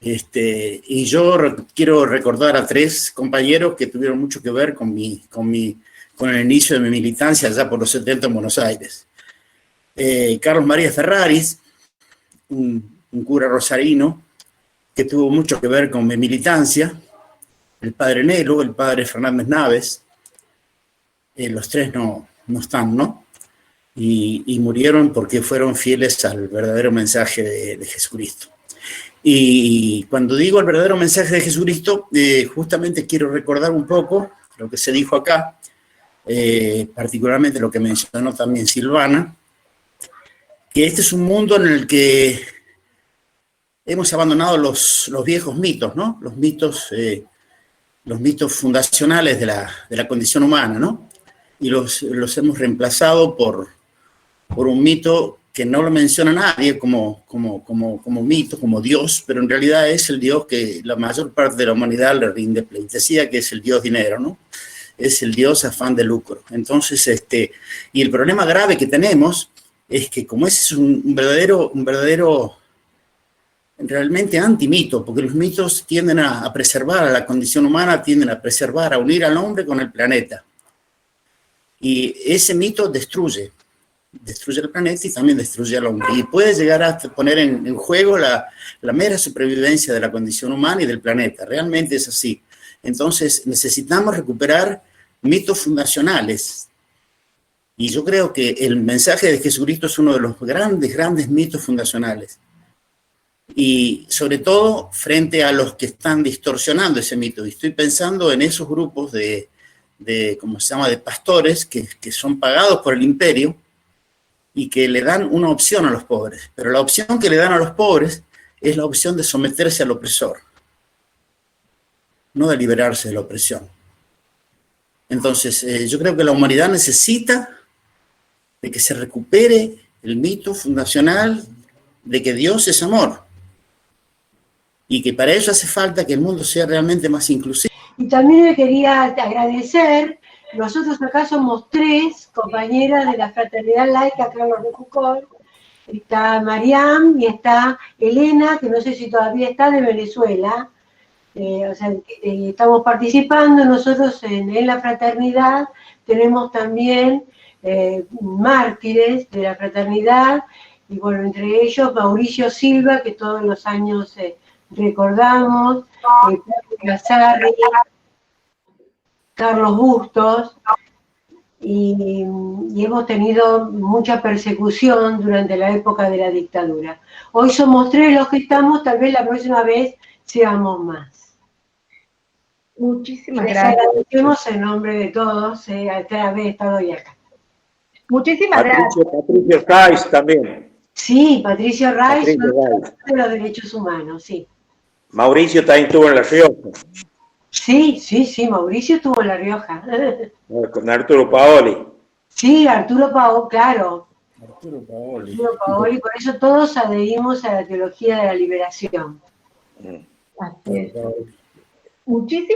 H: Y yo quiero recordar a 3 compañeros que tuvieron mucho que ver con el inicio de mi militancia allá por los 70 en Buenos Aires. Carlos María Ferraris, un cura rosarino que tuvo mucho que ver con mi militancia, el padre Nelo, el padre Fernández Naves, los 3 no están, ¿no? Y murieron porque fueron fieles al verdadero mensaje de Jesucristo. Y cuando digo el verdadero mensaje de Jesucristo, justamente quiero recordar un poco lo que se dijo acá, particularmente lo que mencionó también Silvana, que este es un mundo en el que hemos abandonado los viejos mitos, ¿no? Los mitos fundacionales de la condición humana, ¿no? Y los hemos reemplazado por un mito que no lo menciona nadie como mito, como Dios, pero en realidad es el Dios que la mayor parte de la humanidad le rinde pleitesía, que es el Dios dinero, ¿no? Es el Dios afán de lucro. Entonces, y el problema grave que tenemos es que como ese es un verdadero realmente antimito, porque los mitos tienden a preservar a la condición humana, tienden a preservar, a unir al hombre con el planeta. Y ese mito destruye el planeta y también destruye al hombre. Y puede llegar a poner en juego la mera supervivencia de la condición humana y del planeta. Realmente es así. Entonces necesitamos recuperar mitos fundacionales. Y yo creo que el mensaje de Jesucristo es uno de los grandes mitos fundacionales. Y sobre todo frente a los que están distorsionando ese mito. Y estoy pensando en esos grupos de ¿cómo se llama?, de pastores que son pagados por el imperio y que le dan una opción a los pobres. Pero la opción que le dan a los pobres es la opción de someterse al opresor, no de liberarse de la opresión. Entonces, yo creo que la humanidad necesita de que se recupere el mito fundacional de que Dios es amor y que para ello hace falta que el mundo sea realmente más inclusivo.
I: Y también le quería agradecer, nosotros acá somos 3 compañeras de la Fraternidad Laica Carlos de Jucol, está Mariam y está Elena, que no sé si todavía está, de Venezuela. O sea, estamos participando nosotros en la fraternidad, tenemos también mártires de la fraternidad, y bueno, entre ellos Mauricio Silva, que todos los años recordamos, Casarri, Carlos Bustos, y hemos tenido mucha persecución durante la época de la dictadura. Hoy somos 3 los que estamos, tal vez la próxima vez seamos más.
A: Muchísimas
I: Les
A: gracias.
I: agradecemos en nombre de todos haber estado hoy acá.
A: Muchísimas gracias.
D: Patricio Reis también.
I: Sí, Patricio Reis,
D: Patricio Reis.
I: de los derechos humanos, sí.
D: Mauricio también estuvo en La Rioja.
I: Sí, Mauricio estuvo en La Rioja.
D: Con Arturo Paoli.
I: Sí, Arturo Paoli, claro.
H: Arturo Paoli.
I: Arturo Paoli, por eso todos adherimos a la teología de la liberación.
A: Así es. Muchísimas